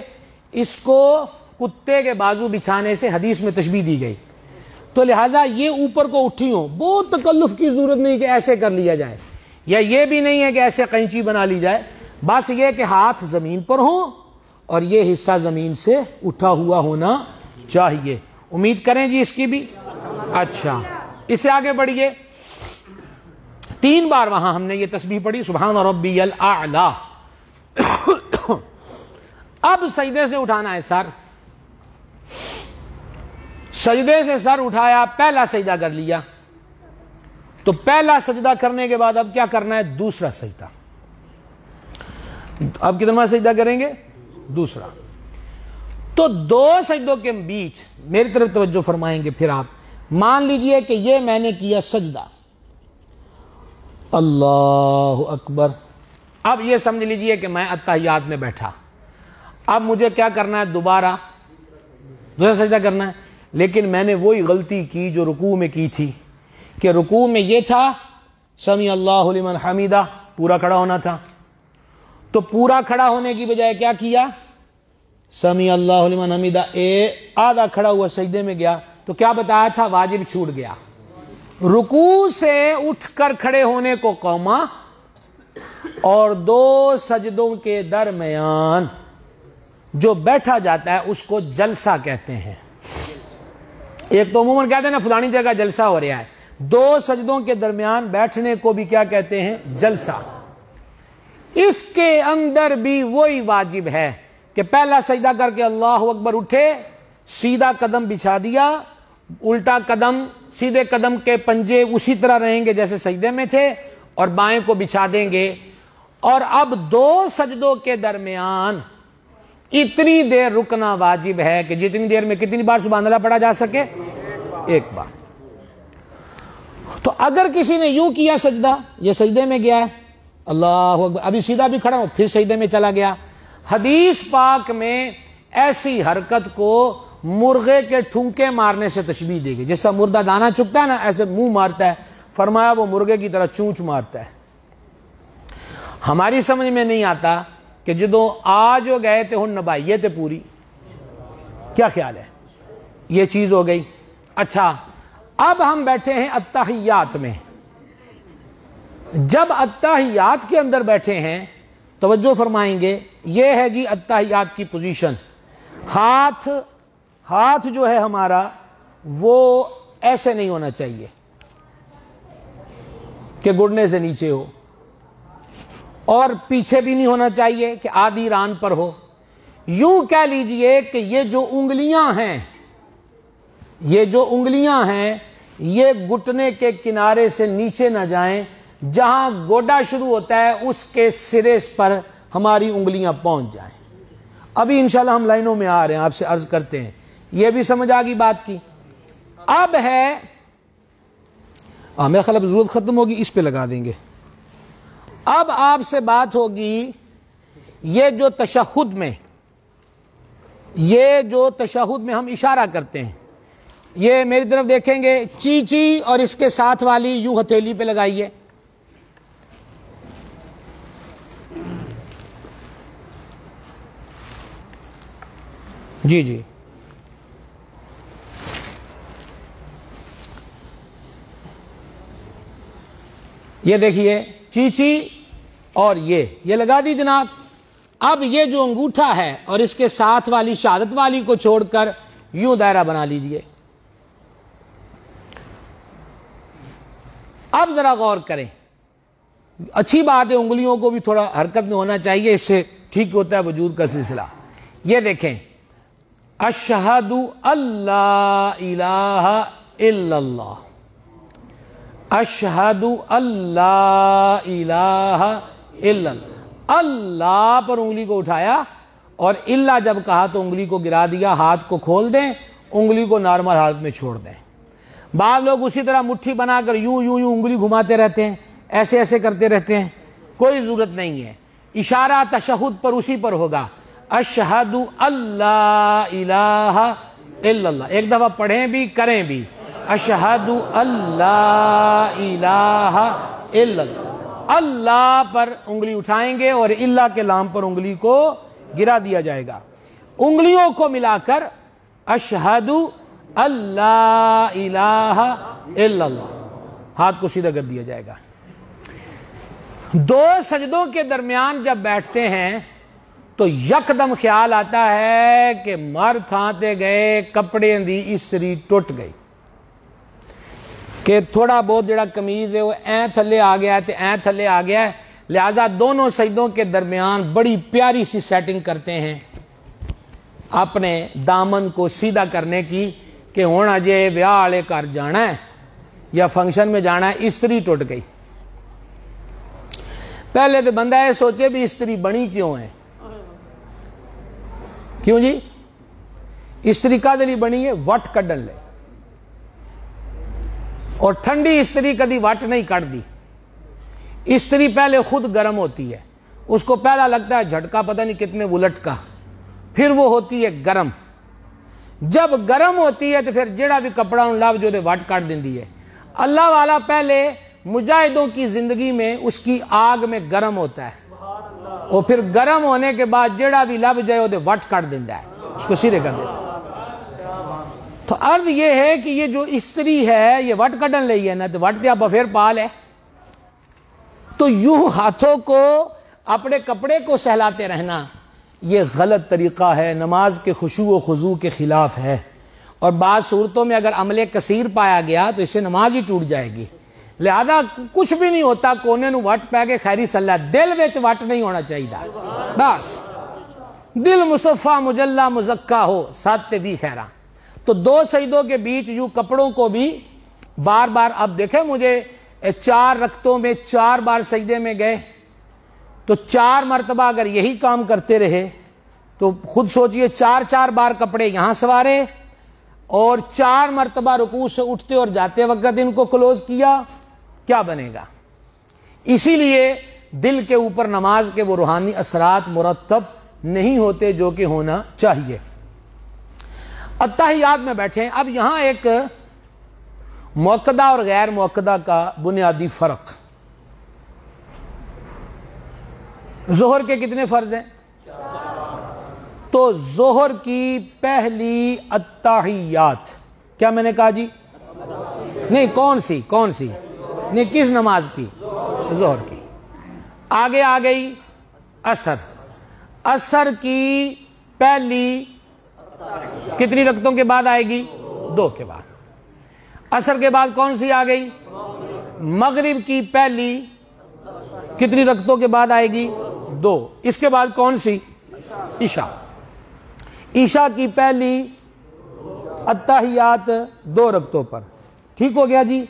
Speaker 1: اس کو کتے کے بازو بچھانے سے حدیث میں تشبیہ دی گئی، تو لہٰذا یہ اوپر کو اٹھی ہوں، بہت تکلف کی ضرورت نہیں کہ ایسے کر لیا جائے، یا یہ بھی نہیں ہے کہ ایسے قینچی بنا لی جائے، بس یہ کہ ہاتھ زمین پر ہوں اور یہ حصہ زمین سے اٹھا ہوا ہونا چاہیے۔ امید کریں جی اس کی بھی۔ اچھا اس سے آگے بڑھیے، 3 بار وہاں ہم نے یہ تسبیح پڑھی، سبحان ربی الاعلی۔ اب سجدے سے اٹھانا ہے سر، سجدے سے سر اٹھایا، پہلا سجدہ کر لیا، تو پہلا سجدہ کرنے کے بعد اب کیا کرنا ہے؟ دوسرا سجدہ۔ اب کتنا سجدہ کریں گے؟ دوسرا۔ تو 2 سجدوں کے بیچ میری طرف توجہ فرمائیں گے، پھر آپ مان لیجئے کہ یہ میں نے کیا سجدہ، اللہ اکبر، اب یہ سمجھ لیجئے کہ میں اتحیات میں بیٹھا، اب مجھے کیا کرنا ہے؟ دوبارہ دوسرا سجدہ کرنا ہے، لیکن میں نے وہی غلطی کی جو رکوع میں کی تھی، کہ رکوع میں یہ تھا سمیع اللہ لمن حمیدہ، پورا کھڑا ہونا تھا، تو پورا کھڑا ہونے کی بجائے کیا کیا؟ سمیع اللہ لمن حمیدہ، آدھا کھڑا ہوا سجدے میں گیا، تو کیا بتایا تھا؟ واجب چھوٹ گیا۔ رکوع سے اٹھ کر کھڑے ہونے کو قوما اور دو سجدوں کے درمیان جو بیٹھا جاتا ہے اس کو جلسہ کہتے ہیں. ایک تو عموماً کہتے ہیں نا فلانی جگہ جلسہ ہو رہا ہے, دو سجدوں کے درمیان بیٹھنے کو بھی کیا کہتے ہیں؟ جلسہ. اس کے اندر بھی وہی واجب ہے کہ پہلا سجدہ کر کے اللہ اکبر اٹھے, سیدھا قدم بچھا دیا, الٹا قدم, سیدھے قدم کے پنجے اسی طرح رہیں گے جیسے سجدے میں تھے, اور بائیں کو بچھا دیں گے. اور اب دو سجدوں کے درمیان اتنی دیر رکنا واجب ہے کہ جتنی دیر میں کتنی بار سبحان اللہ پڑھا جا سکے؟ ایک بار. تو اگر کسی نے یوں کیا سجدہ, یہ سجدے میں گیا ہے, اللہ اکبر, ابھی سیدھا بھی کھڑا ہو, پھر سجدے میں چلا گیا. حدیث پاک میں ایسی حرکت کو مرغے کے ٹھونکے مارنے سے تشبیہ دی گئی. جیسا مردہ دانہ چکتا ہے نا, ایسے منہ مارتا ہے, فرمایا وہ مرغے کی طرح چونچ مارتا ہے. ہماری سمجھ میں نہیں آتا کہ جدوں آج ہو گئے تھے ہن نبھائیے تھے پوری, کیا خیال ہے؟ یہ چیز ہو گئی. اچھا, اب ہم بیٹھے ہیں التحیات میں. جب التحیات کے اندر بیٹھے ہیں, توجہ فرمائیں گے, یہ ہے جی التحیات کی پوزیشن. ہاتھ جو ہے ہمارا وہ ایسے نہیں ہونا چاہیے کہ گھٹنے سے نیچے ہو, اور پیچھے بھی نہیں ہونا چاہیے کہ آدھی ران پر ہو. یوں کہہ لیجئے کہ یہ جو انگلیاں ہیں یہ گھٹنے کے کنارے سے نیچے نہ جائیں, جہاں گوڈا شروع ہوتا ہے اس کے سرے پر ہماری انگلیاں پہنچ جائیں. ابھی انشاءاللہ ہم لائنوں میں آ رہے ہیں, آپ سے عرض کرتے ہیں. یہ بھی سمجھ آ گئی بات کی. اب ہے میرا خیال اب ضرورت ختم ہوگی, اس پہ لگا دیں گے. اب آپ سے بات ہوگی یہ جو تشہد میں ہم اشارہ کرتے ہیں, یہ میری طرف دیکھیں گے, چی اور اس کے ساتھ والی یوں ہتھیلی پہ لگائیے. جی یہ دیکھیے, چی اور یہ لگا دی جناب. اب یہ جو انگوٹھا ہے اور اس کے ساتھ والی شہادت والی کو چھوڑ کر یوں دائرہ بنا لیجئے. اب ذرا غور کریں, اچھی بات ہے انگلیوں کو بھی تھوڑا حرکت میں ہونا چاہیے, اس سے ٹھیک ہوتا ہے وجود کا سلسلہ. یہ دیکھیں, اشہد اللہ الہ الا اللہ, اشہد اللہ الہ الا اللہ. اللہ پر انگلی کو اٹھایا اور اللہ جب کہا تو انگلی کو گرا دیا. ہاتھ کو کھول دیں, انگلی کو نارمل حالت میں چھوڑ دیں. بعض لوگ اسی طرح مٹھی بنا کر یوں انگلی گھماتے رہتے ہیں, ایسے کرتے رہتے ہیں. کوئی ضرورت نہیں ہے, اشارہ تشہد پر اسی پر ہوگا, اشہد اللہ الہ الا اللہ. ایک دفعہ پڑھیں بھی کریں بھی, اشہد اللہ الہ الا اللہ. اللہ پر انگلی اٹھائیں گے اور اللہ کے لام پر انگلی کو گرا دیا جائے گا. انگلیوں کو ملا کر اشہد اللہ الہ الا اللہ, ہاتھ کو سیدھا کر دیا جائے گا. دو سجدوں کے درمیان جب بیٹھتے ہیں تو یکدم خیال آتا ہے کہ مر تھانتے گئے, کپڑے دی استری ٹوٹ گئی, کہ تھوڑا بہت جڑا قمیض ہے وہ تھلے آ گیا ہے, تھلے آ گیا ہے. لہذا دونوں سجدوں کے درمیان بڑی پیاری سی سیٹنگ کرتے ہیں اپنے دامن کو سیدھا کرنے کی, کہ ہونا جے بیاہ والے گھر جانا ہے یا فنکشن میں جانا ہے, استری ٹوٹ گئی. پہلے تو بندہ یہ سوچے بھی استری بنی کیوں ہے, کیوں جی استری کا دلی بنی ہے, وٹ کڈن لے. اور ٹھنڈی استری کدی وٹ نہیں کٹ دی. استری پہلے خود گرم ہوتی ہے, اس کو پہلا لگتا ہے جھٹکا پتہ نہیں کتنے ولٹ کا, پھر وہ ہوتی ہے گرم. جب گرم ہوتی ہے تو پھر جڑا بھی کپڑا ان لو جو دے وٹ کٹ دیندی ہے. اللہ والا پہلے مجاہدوں کی زندگی میں اس کی آگ میں گرم ہوتا ہے, اور پھر گرم ہونے کے بعد جڑا بھی لب جائے وہ دے وٹ کٹ دیندا ہے, اس کو سیدھے کر دیتا ہے. تو عرض یہ ہے کہ یہ جو استری ہے یہ وٹ کڈن لئی ہے نا, تو وٹ تے آپ پھر پال ہے. تو یوں ہاتھوں کو اپنے کپڑے کو سہلاتے رہنا یہ غلط طریقہ ہے، نماز کے خشوع و خضوع کے خلاف ہے، اور بعض صورتوں میں اگر عمل کثیر پایا گیا تو اس سے نماز ہی ٹوٹ جائے گی۔ لہذا کچھ بھی نہیں ہوتا کونے نو وٹ پہ کے خیری صلی اللہ، دل وچ وٹ نہیں ہونا چاہیے، بس دل مصفہ مجلہ مزکہ ہو ساتھ بھی خیرہ۔ تو دو سجدوں کے بیچ یوں کپڑوں کو بھی بار بار، اب دیکھیں مجھے 4 رکعتوں میں 4 بار سجدے میں گئے، تو 4 مرتبہ اگر یہی کام کرتے رہے تو خود سوچئے 4 بار کپڑے یہاں سوارے اور 4 مرتبہ رکوع سے اٹھتے اور جاتے وقت ان کو کلوز کیا، کیا بنے گا؟ اسی لیے دل کے اوپر نماز کے وہ روحانی اثرات مرتب نہیں ہوتے جو کہ ہونا چاہیے۔ اتحیات میں بیٹھیں، اب یہاں ایک موقدہ اور غیر موقدہ کا بنیادی فرق۔ ظہر کے کتنے فرض ہیں؟ تو ظہر کی پہلی اتحیات، کیا میں نے کہا جی؟ نہیں، کون سی نہیں، کس نماز کی؟ ظہر کی۔ آگے آ گئی عصر کی پہلی کتنی رکعتوں کے بعد آئے گی؟ 2 کے بعد۔ عصر کے بعد کون سی آ گئی؟ مغرب کی پہلی کتنی رکعتوں کے بعد آئے گی؟ 2۔ اس کے بعد کون سی؟ عشاء کی پہلی اتحیات 2 رکعتوں پر۔ ٹھیک ہو گیا جی؟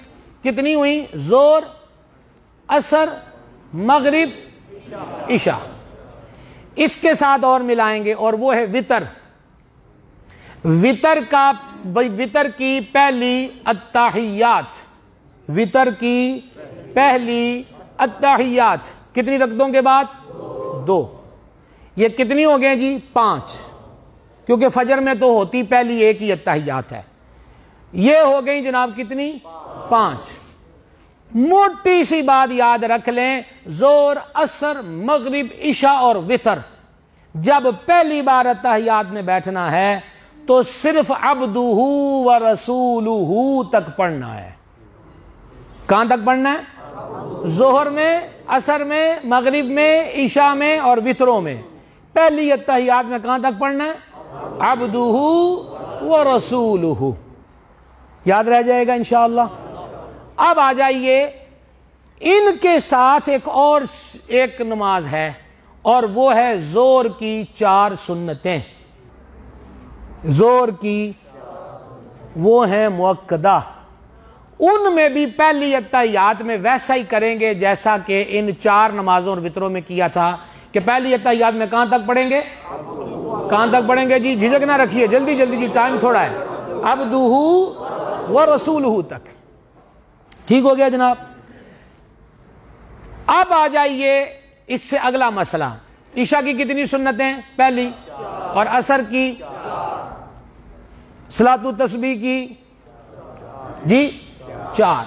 Speaker 1: کتنی ہوئی؟ ظہر، عصر، مغرب، عشاء۔ اس کے ساتھ اور ملائیں گے اور وہ ہے وتر۔ وتر کی پہلی اتحیات، وتر کی پہلی اتحیات کتنی رکعتوں کے بعد؟ 2۔ یہ کتنی ہو گئے جی؟ 5، کیونکہ فجر میں تو ہوتی پہلی ایک ہی اتحیات ہے۔ یہ ہو گئی جناب کتنی؟ 5۔ موٹی سی بات یاد رکھ لیں، ظہر، عصر، مغرب، عشاء اور وتر جب پہلی بار اتحیات میں بیٹھنا ہے تو صرف عبدہ و رسولہ تک پڑھنا ہے۔ کہاں تک پڑھنا ہے؟ ظہر میں، عصر میں، مغرب میں، عشاء میں اور وتروں میں۔ پہلی اتحیات میں کہاں تک پڑھنا ہے؟ عبدہ و رسولہ۔ یاد رہ جائے گا انشاءاللہ۔ اب آ جائیے، ان کے ساتھ ایک نماز ہے اور وہ ہے ظہر کی 4 سنتیں۔ ظہر کی وہ ہیں موقدہ، ان میں بھی پہلی اتحیات میں ویسا ہی کریں گے جیسا کہ ان 4 نمازوں اور وتروں میں کیا تھا، کہ پہلی اتحیات میں کہاں تک پڑھیں گے؟ کہاں تک پڑھیں گے جی؟ جھجک نہ رکھیے، جلدی جی، ٹائم تھوڑا ہے۔ عبدہ و رسولہ تک۔ ٹھیک ہو گیا جناب؟ اب آ جائیے اس سے اگلا مسئلہ، عشاء کی کتنی سنتیں؟ پہلی، اور عصر کی، صلاۃ التسبیح کی جی 4۔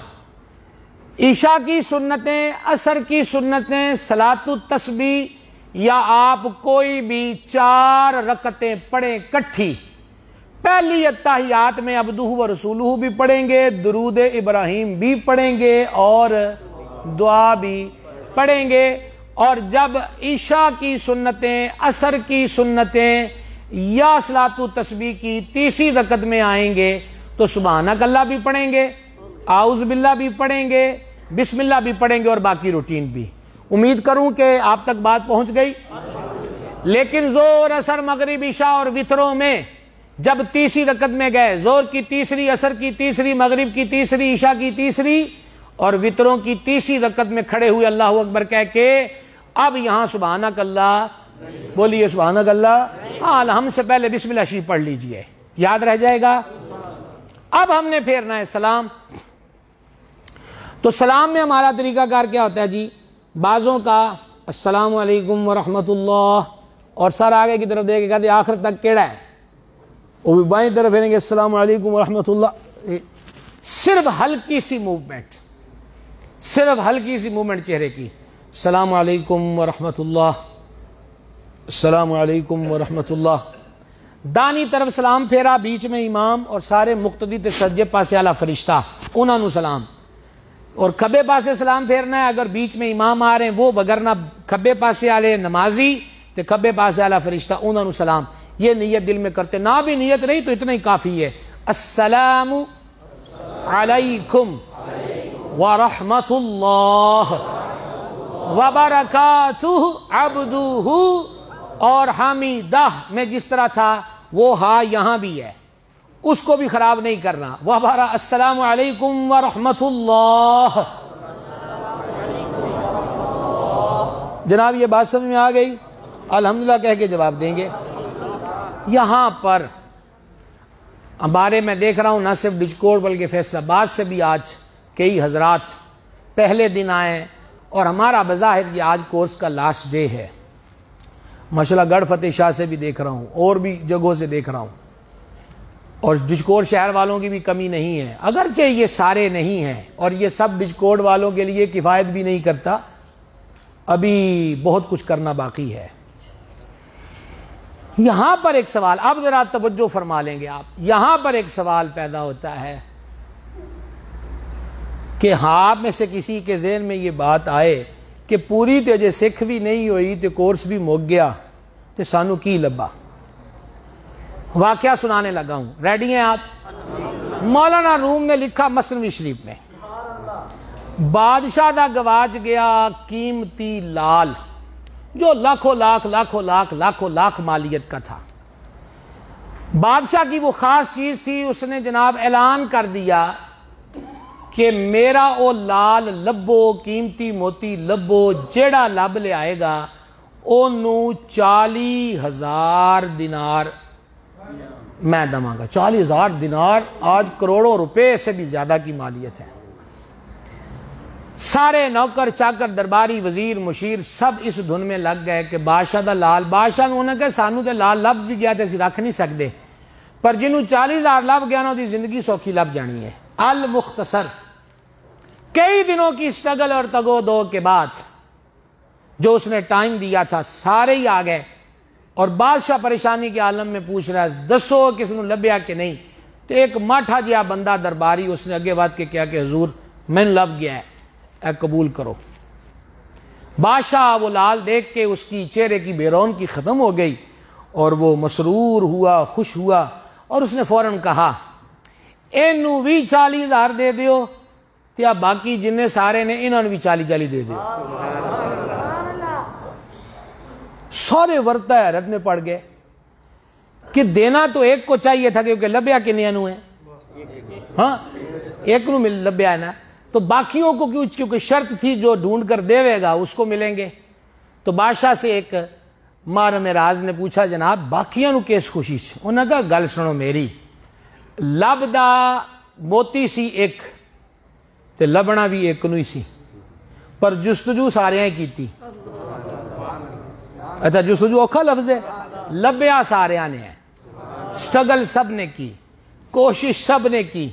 Speaker 1: عشاء کی سنتیں، عصر کی سنتیں، صلاۃ التسبیح، یا آپ کوئی بھی 4 رکعتیں پڑھیں کٹھی۔ پہلی اتحیات میں عبدہ و رسولہ بھی پڑھیں گے، درود ابراہیم بھی پڑھیں گے اور دعا بھی پڑھیں گے، اور جب عشاء کی سنتیں، عصر کی سنتیں یا صلاۃ التسبیح کی تیسری رکعت میں آئیں گے تو سبحانک اللہ بھی پڑھیں گے، اعوذ باللہ بھی پڑھیں گے، بسم اللہ بھی پڑھیں گے اور باقی روٹین بھی۔ امید کروں کہ آپ تک بات پہنچ گئی۔ لیکن ظہر، عصر، مغرب، عشاء اور وتروں میں جب تیسری رکعت میں گئے، ظہر کی تیسری، عصر کی تیسری، مغرب کی تیسری، عشاء کی تیسری اور وتروں کی تیسری رکعت میں کھڑے ہوئے اللہ اکبر کہہ کے، اب یہاں سبحانک اللہ بولیے، سبحانک اللہ، ہم سے پہلے بسم اللہ شریف پڑھ لیجئے، یاد رہ جائے گا۔ اب ہم نے پھیرنا ہے سلام۔ تو سلام میں ہمارا طریقہ کار کیا ہوتا ہے جی؟ بعضوں کا السلام علیکم ورحمۃ اللہ، اور سر آگے کی طرف دیکھ کے کہتے آخر تک کیڑا ہے، وہ بھی بائیں طرف پھیریں گے السلام علیکم ورحمۃ اللہ۔ صرف ہلکی سی موومنٹ، صرف ہلکی سی موومنٹ چہرے کی، السلام علیکم ورحمۃ اللہ، السلام علیکم ورحمۃ اللہ۔ دانی طرف سلام پھیرا، بیچ میں امام اور سارے مقتدی تے سجدے پاسے والا فرشتہ، انہاں نو سلام۔ اور کھبے پاسے سلام پھیرنا ہے. اگر بیچ میں امام آ رہے ہیں وہ، وگرنہ کھبے پاسے والے نمازی تے کھبے پاسے والا فرشتہ انہوں نے سلام. یہ نیت دل میں کرتے، نہ بھی نیت نہیں تو اتنا ہی کافی ہے. السلام علیکم ورحمۃ اللہ وبرکاتہ عبدہ، اور حمیدہ میں جس طرح تھا وہ ہاں یہاں بھی ہے، اس کو بھی خراب نہیں کرنا. السلام علیکم ورحمۃ اللہ. جناب یہ بات سمجھ میں آ گئی؟ الحمدللہ کہہ کے جواب دیں گے. یہاں پر ہمارے میں دیکھ رہا ہوں نہ صرف بجکوٹ بلکہ فیصل آباد سے بھی آج کئی حضرات پہلے دن آئے، اور ہمارا بظاہر یہ آج کورس کا لاسٹ ڈے ہے. ماشاءاللہ گڑھ فتح شاہ سے بھی دیکھ رہا ہوں اور بھی جگہوں سے دیکھ رہا ہوں، اور بجکوٹ شہر والوں کی بھی کمی نہیں ہے، اگرچہ یہ سارے نہیں ہیں اور یہ سب بجکوٹ والوں کے لیے کفایت بھی نہیں کرتا، ابھی بہت کچھ کرنا باقی ہے. یہاں پر ایک سوال، اب ذرا توجہ فرما لیں گے آپ، یہاں پر ایک سوال پیدا ہوتا ہے کہ ہاں میں سے کسی کے ذہن میں یہ بات آئے کہ پوری تے جے سکھ بھی نہیں ہوئی تے کورس بھی مک گیا تے سانو کی لبا. واقعہ سنانے لگا ہوں، ریڈی ہیں آپ؟ مولانا روم نے لکھا مثنوی شریف میں، بادشاہ دا گواچ گیا قیمتی لال جو لاکھوں لاکھ مالیت کا تھا. بادشاہ کی وہ خاص چیز تھی، اس نے جناب اعلان کر دیا کہ میرا او لال لبو، قیمتی موتی لبو، جیڑا لب لے آئے گا اونوں 40,000 دینار میں دماں گا. 40,000 دینار آج کروڑوں روپے سے بھی زیادہ کی مالیت ہے. سارے نوکر چاکر درباری وزیر مشیر سب اس دھن میں لگ گئے کہ بادشاہ دا لال. بادشاہ نے انہوں نے کہا سانو تے لال لب بھی گیا تے اسی رکھ نہیں سکتے، پر جنہوں 40,000 لب گیا نا دی زندگی سوکھی لب جانی ہے. المختصر کئی دنوں کی سٹرگل اور تگو دو کے بعد جو اس نے ٹائم دیا تھا سارے ہی آ گئے، اور بادشاہ پریشانی کے عالم میں پوچھ رہا ہے دسو کس نے لبیا کہ نہیں. تو ایک ماٹھا جیا بندہ درباری اس نے اگے بات کے کیا کہ حضور میں لب گیا ہے، اے قبول کرو. بادشاہ وہ لال دیکھ کے اس کی چہرے کی بے رونقی ختم ہو گئی اور وہ مسرور ہوا، خوش ہوا، اور اس نے فوراً کہا اینو بھی 40,000 دے دیو تیا باقی جنہیں سارے نے انہوں نے بھی 40 دے دیو. سارے ورطہ حیرت میں پڑ گئے کہ دینا تو ایک کو چاہیے تھا کیونکہ لبیا کنیا نو ہے، ہاں ایک نو مل لبیا ہے نا، تو باقیوں کو کیونکہ شرط تھی جو ڈھونڈ کر دے گا اس کو ملیں گے. تو بادشاہ سے ایک مارم راز نے پوچھا جناب باقیاں نو کیس خوشی سے؟ انہوں نے کہا گل سنو میری، لب دا موتی سی ایک تے لبنا بھی ایک نو ہی سی، پر جستجو سارے ہیں کیتی. اچھا جستجو اوکھا لفظ ہے، لبیا سارے نے ہیں، سٹرگل سب نے کی، کوشش سب نے کی،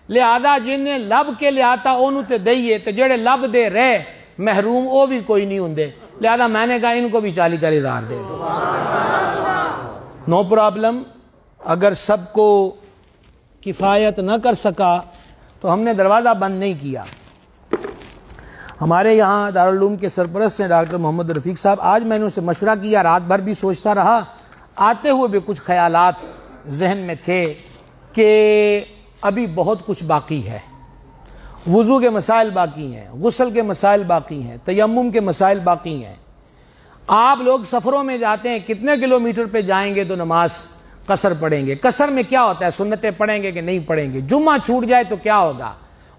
Speaker 1: لہذا جنہیں لب کے لیا تھا انہوں تے دئیے، تے جڑے لب دے رہے محروم وہ بھی کوئی نہیں ہوندے، لہذا میں نے کہا ان کو بھی 40,000 دے دو. No problem. اگر سب کو کفایت نہ کر سکا تو ہم نے دروازہ بند نہیں کیا. ہمارے یہاں دارالعلوم کے سرپرست ہیں ڈاکٹر محمد رفیق صاحب، آج میں نے ان سے مشورہ کیا، رات بھر بھی سوچتا رہا، آتے ہوئے بھی کچھ خیالات ذہن میں تھے کہ ابھی بہت کچھ باقی ہے. وضو کے مسائل باقی ہیں، غسل کے مسائل باقی ہیں، تیمم کے مسائل باقی ہیں. آپ لوگ سفروں میں جاتے ہیں، کتنے کلومیٹر پہ جائیں گے تو نماز قصر پڑھیں گے؟ قصر میں کیا ہوتا ہے؟ سنتیں پڑھیں گے کہ نہیں پڑھیں گے؟ جمعہ چھوٹ جائے تو کیا ہوگا؟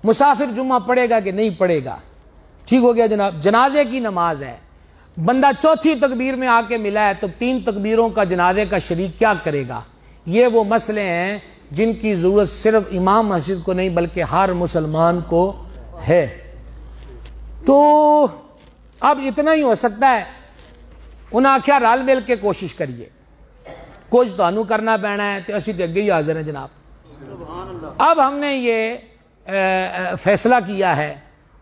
Speaker 1: مسافر جمعہ پڑھے گا کہ نہیں پڑھے گا؟ ٹھیک ہو گیا جناب. جنازے کی نماز ہے، بندہ چوتھی تکبیر میں آ کے ملا ہے تو 3 تکبیروں کا جنازے کا شریک کیا کرے گا؟ یہ وہ مسئلے ہیں جن کی ضرورت صرف امام مسجد کو نہیں بلکہ ہر مسلمان کو ہے. تو اب اتنا ہی ہو سکتا ہے. انہاں آکھیا رل مل کے کوشش کریے، کچھ تو کرنا پینا ہے، تو اسی تے اگے ہی حاضر ہیں جناب. اب ہم نے یہ فیصلہ کیا ہے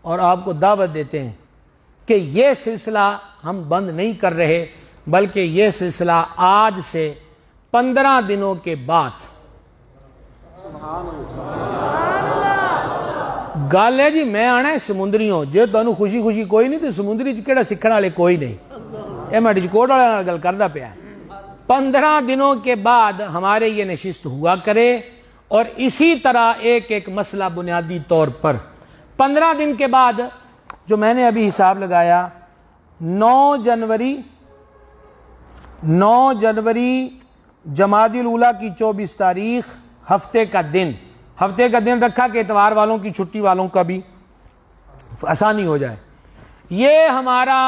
Speaker 1: اور آپ کو دعوت دیتے ہیں کہ یہ سلسلہ ہم بند نہیں کر رہے، بلکہ یہ سلسلہ آج سے 15 دنوں کے بعد گل ہے جی میں آنا ہے سمندریوں جے تانوں خوشی خوشی کوئی نہیں تو سمندری چ کیڑا سکھن والے کوئی نہیں. اے میں ڈچکوٹ والے نال گل کردا پیا. 15 دنوں کے بعد ہمارے یہ نشست ہوا کرے اور اسی طرح ایک ایک مسئلہ بنیادی طور پر 15 دن کے بعد جو میں نے ابھی حساب لگایا 9 جنوری جمادی الاولیٰ کی 24 تاریخ ہفتے کا دن رکھا کہ اتوار والوں کی چھٹی والوں کا بھی آسانی ہو جائے. یہ ہمارا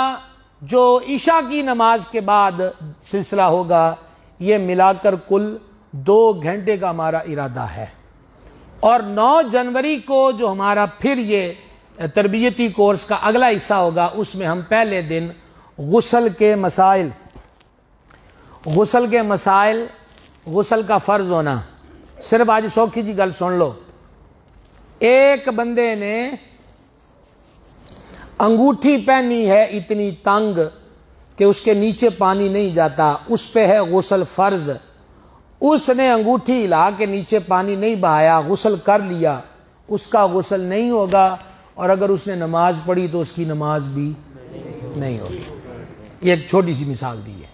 Speaker 1: جو عشاء کی نماز کے بعد سلسلہ ہوگا یہ ملا کر کل 2 گھنٹے کا ہمارا ارادہ ہے. اور 9 جنوری کو جو ہمارا پھر یہ تربیتی کورس کا اگلا حصہ ہوگا اس میں ہم پہلے دن غسل کا فرض ہونا. صرف آج سوکھی جی گل سن لو. ایک بندے نے انگوٹھی پہنی ہے اتنی تنگ کہ اس کے نیچے پانی نہیں جاتا, اس پہ ہے غسل فرض. اس نے انگوٹھی ہلا کے نیچے پانی نہیں بہایا, غسل کر لیا, اس کا غسل نہیں ہوگا, اور اگر اس نے نماز پڑھی تو اس کی نماز بھی نہیں ہوگی. یہ ایک چھوٹی سی مثال دی ہے.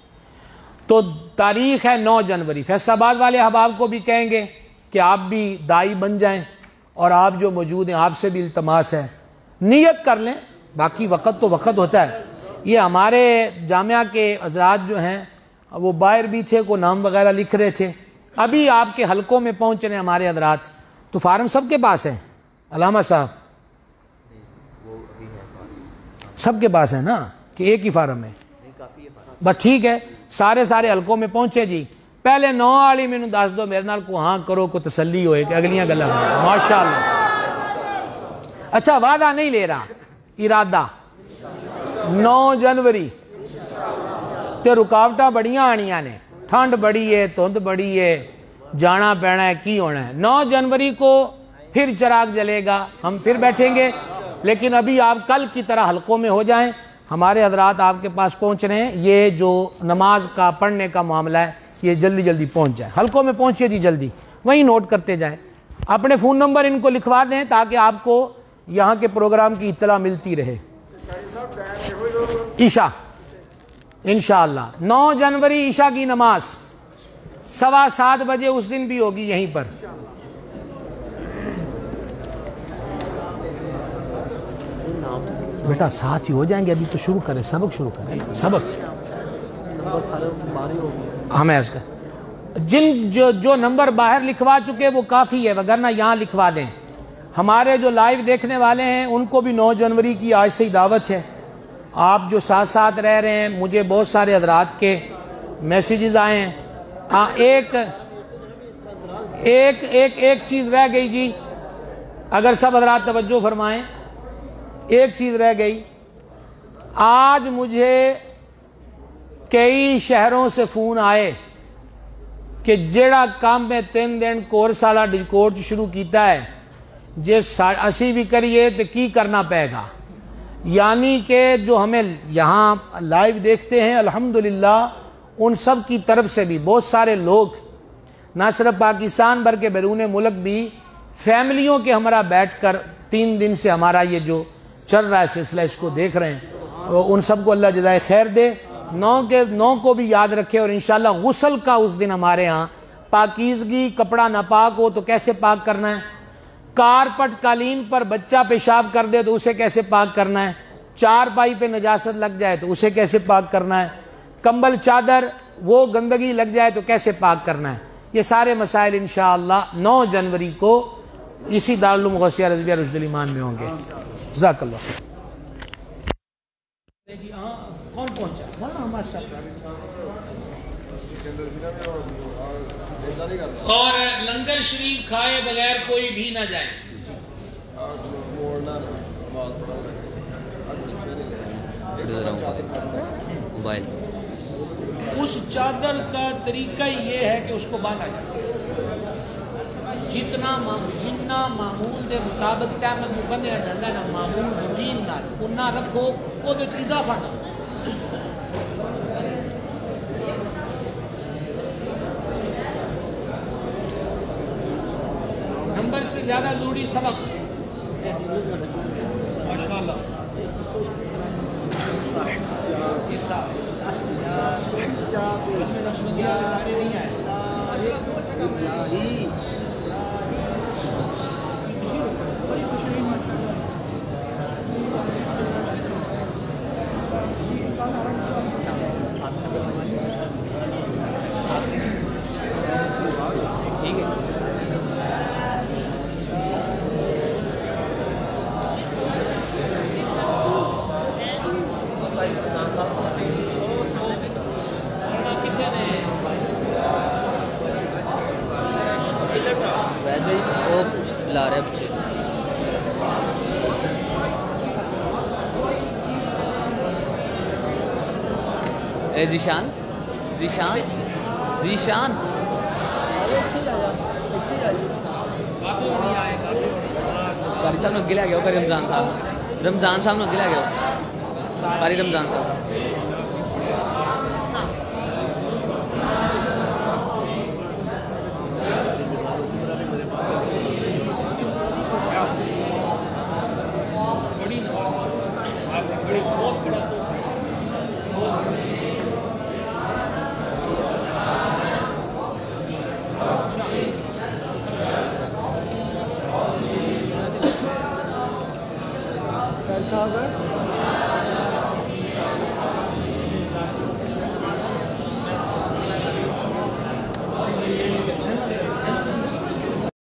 Speaker 1: تو تاریخ ہے 9 جنوری. فیصل آباد والے احباب کو بھی کہیں گے کہ آپ بھی دائی بن جائیں, اور آپ جو موجود ہیں آپ سے بھی التماس ہے نیت کر لیں, باقی وقت تو وقت ہوتا ہے. یہ ہمارے جامعہ کے حضرات جو ہیں وہ باہر بھی تھے, کو نام وغیرہ لکھ رہے تھے. ابھی آپ کے حلقوں میں پہنچ رہے ہیں ہمارے حضرات, تو فارم سب کے پاس ہیں علامہ صاحب, سب کے پاس ہے نا کہ ایک ہی فارم ہے؟ بس ٹھیک ہے, سارے حلقوں میں پہنچے جی. پہلے 9 والی مینوں دس دو, میرے نال کو ہاں کرو کو تسلی ہوئے کہ اگلیاں گلاں ماشاءاللہ. اچھا وعدہ نہیں لے رہا, ارادہ 9 جنوری. تے رکاوٹاں بڑیاں آنیاں نے, ٹھنڈ بڑی ہے, دھند بڑی ہے, جانا پینا ہے, کی ہونا ہے. 9 جنوری کو پھر چراغ جلے گا, ہم پھر بیٹھیں گے. لیکن ابھی آپ کل کی طرح حلقوں میں ہو جائیں, ہمارے حضرات آپ کے پاس پہنچ رہے ہیں. یہ جو نماز کا پڑھنے کا معاملہ ہے یہ جلدی پہنچ جائے. حلقوں میں پہنچیے جی جلدی, وہیں نوٹ کرتے جائیں. اپنے فون نمبر ان کو لکھوا دیں تاکہ آپ کو یہاں کے پروگرام کی اطلاع ملتی رہے. عشاء انشاءاللہ 9 جنوری عشاء کی نماز 7:15 بجے اس دن بھی ہوگی یہیں پر. بیٹا ساتھ ہی ہو جائیں گے, ابھی تو شروع کریں, سبق شروع کریں. ہمیں اس کا جن جو نمبر باہر لکھوا چکے وہ کافی ہے, وگرنہ یہاں لکھوا دیں. ہمارے جو لائیو دیکھنے والے ہیں ان کو بھی 9 جنوری کی آج سے ہی دعوت ہے. آپ جو ساتھ رہ رہے ہیں, مجھے بہت سارے حضرات کے میسیجز آئے ہیں. ایک چیز رہ گئی جی, اگر سب حضرات توجہ فرمائیں, ایک چیز رہ گئی. آج مجھے کئی شہروں سے فون آئے کہ جیڑا کام میں 3 دن کورس والا ڈیکورٹ شروع کیتا ہے جے اسی بھی کریے تو کی کرنا پائے گا. یعنی کہ جو ہمیں یہاں لائیو دیکھتے ہیں الحمدللہ ان سب کی طرف سے بھی بہت سارے لوگ نہ صرف پاکستان بھر کے بیرون ملک بھی فیملیوں کے ہمارا بیٹھ کر 3 دن سے ہمارا یہ جو چل رہا ہے سلسلہ اس کو دیکھ رہے ہیں. ان سب کو اللہ جزائے خیر دے. 9 کو بھی یاد رکھے. اور انشاءاللہ غسل کا اس دن ہمارے ہاں پاکیزگی, کپڑا ناپاک ہو تو کیسے پاک کرنا ہے, کارپٹ قالین پر بچہ پیشاب کر دے تو اسے کیسے پاک کرنا ہے, چارپائی پہ نجاست لگ جائے تو اسے کیسے پاک کرنا ہے, کمبل چادر وہ گندگی لگ جائے تو کیسے پاک کرنا ہے. یہ سارے مسائل انشاءاللہ 9 جنوری کو اسی دارالعلوم غوثیہ رضویہ رشد الایمان میں ہوں گے. جزاک اللہ. کون پہنچا اور لنگر شریف کھائے بغیر کوئی بھی نہ جائے.
Speaker 2: موبائل
Speaker 1: اس چادر کا طریقہ یہ ہے کہ اس کو باندھا جائے جتنا معمول دے مطابق تحمد میں بندھیا جاتا ہے نا, معمول روٹین نال انہا رکھو وہ دے اضافہ نہ. نمبر سے زیادہ ضروری سبق
Speaker 2: ٹھیک ہے. ویسے وہ لا رہے بچے. اے ذیشان ذیشان ذیشان قاری صاحب نے گلا گیا قاری رمضان صاحب نے گلا گیا قاری رمضان صاحب.
Speaker 3: Thank you.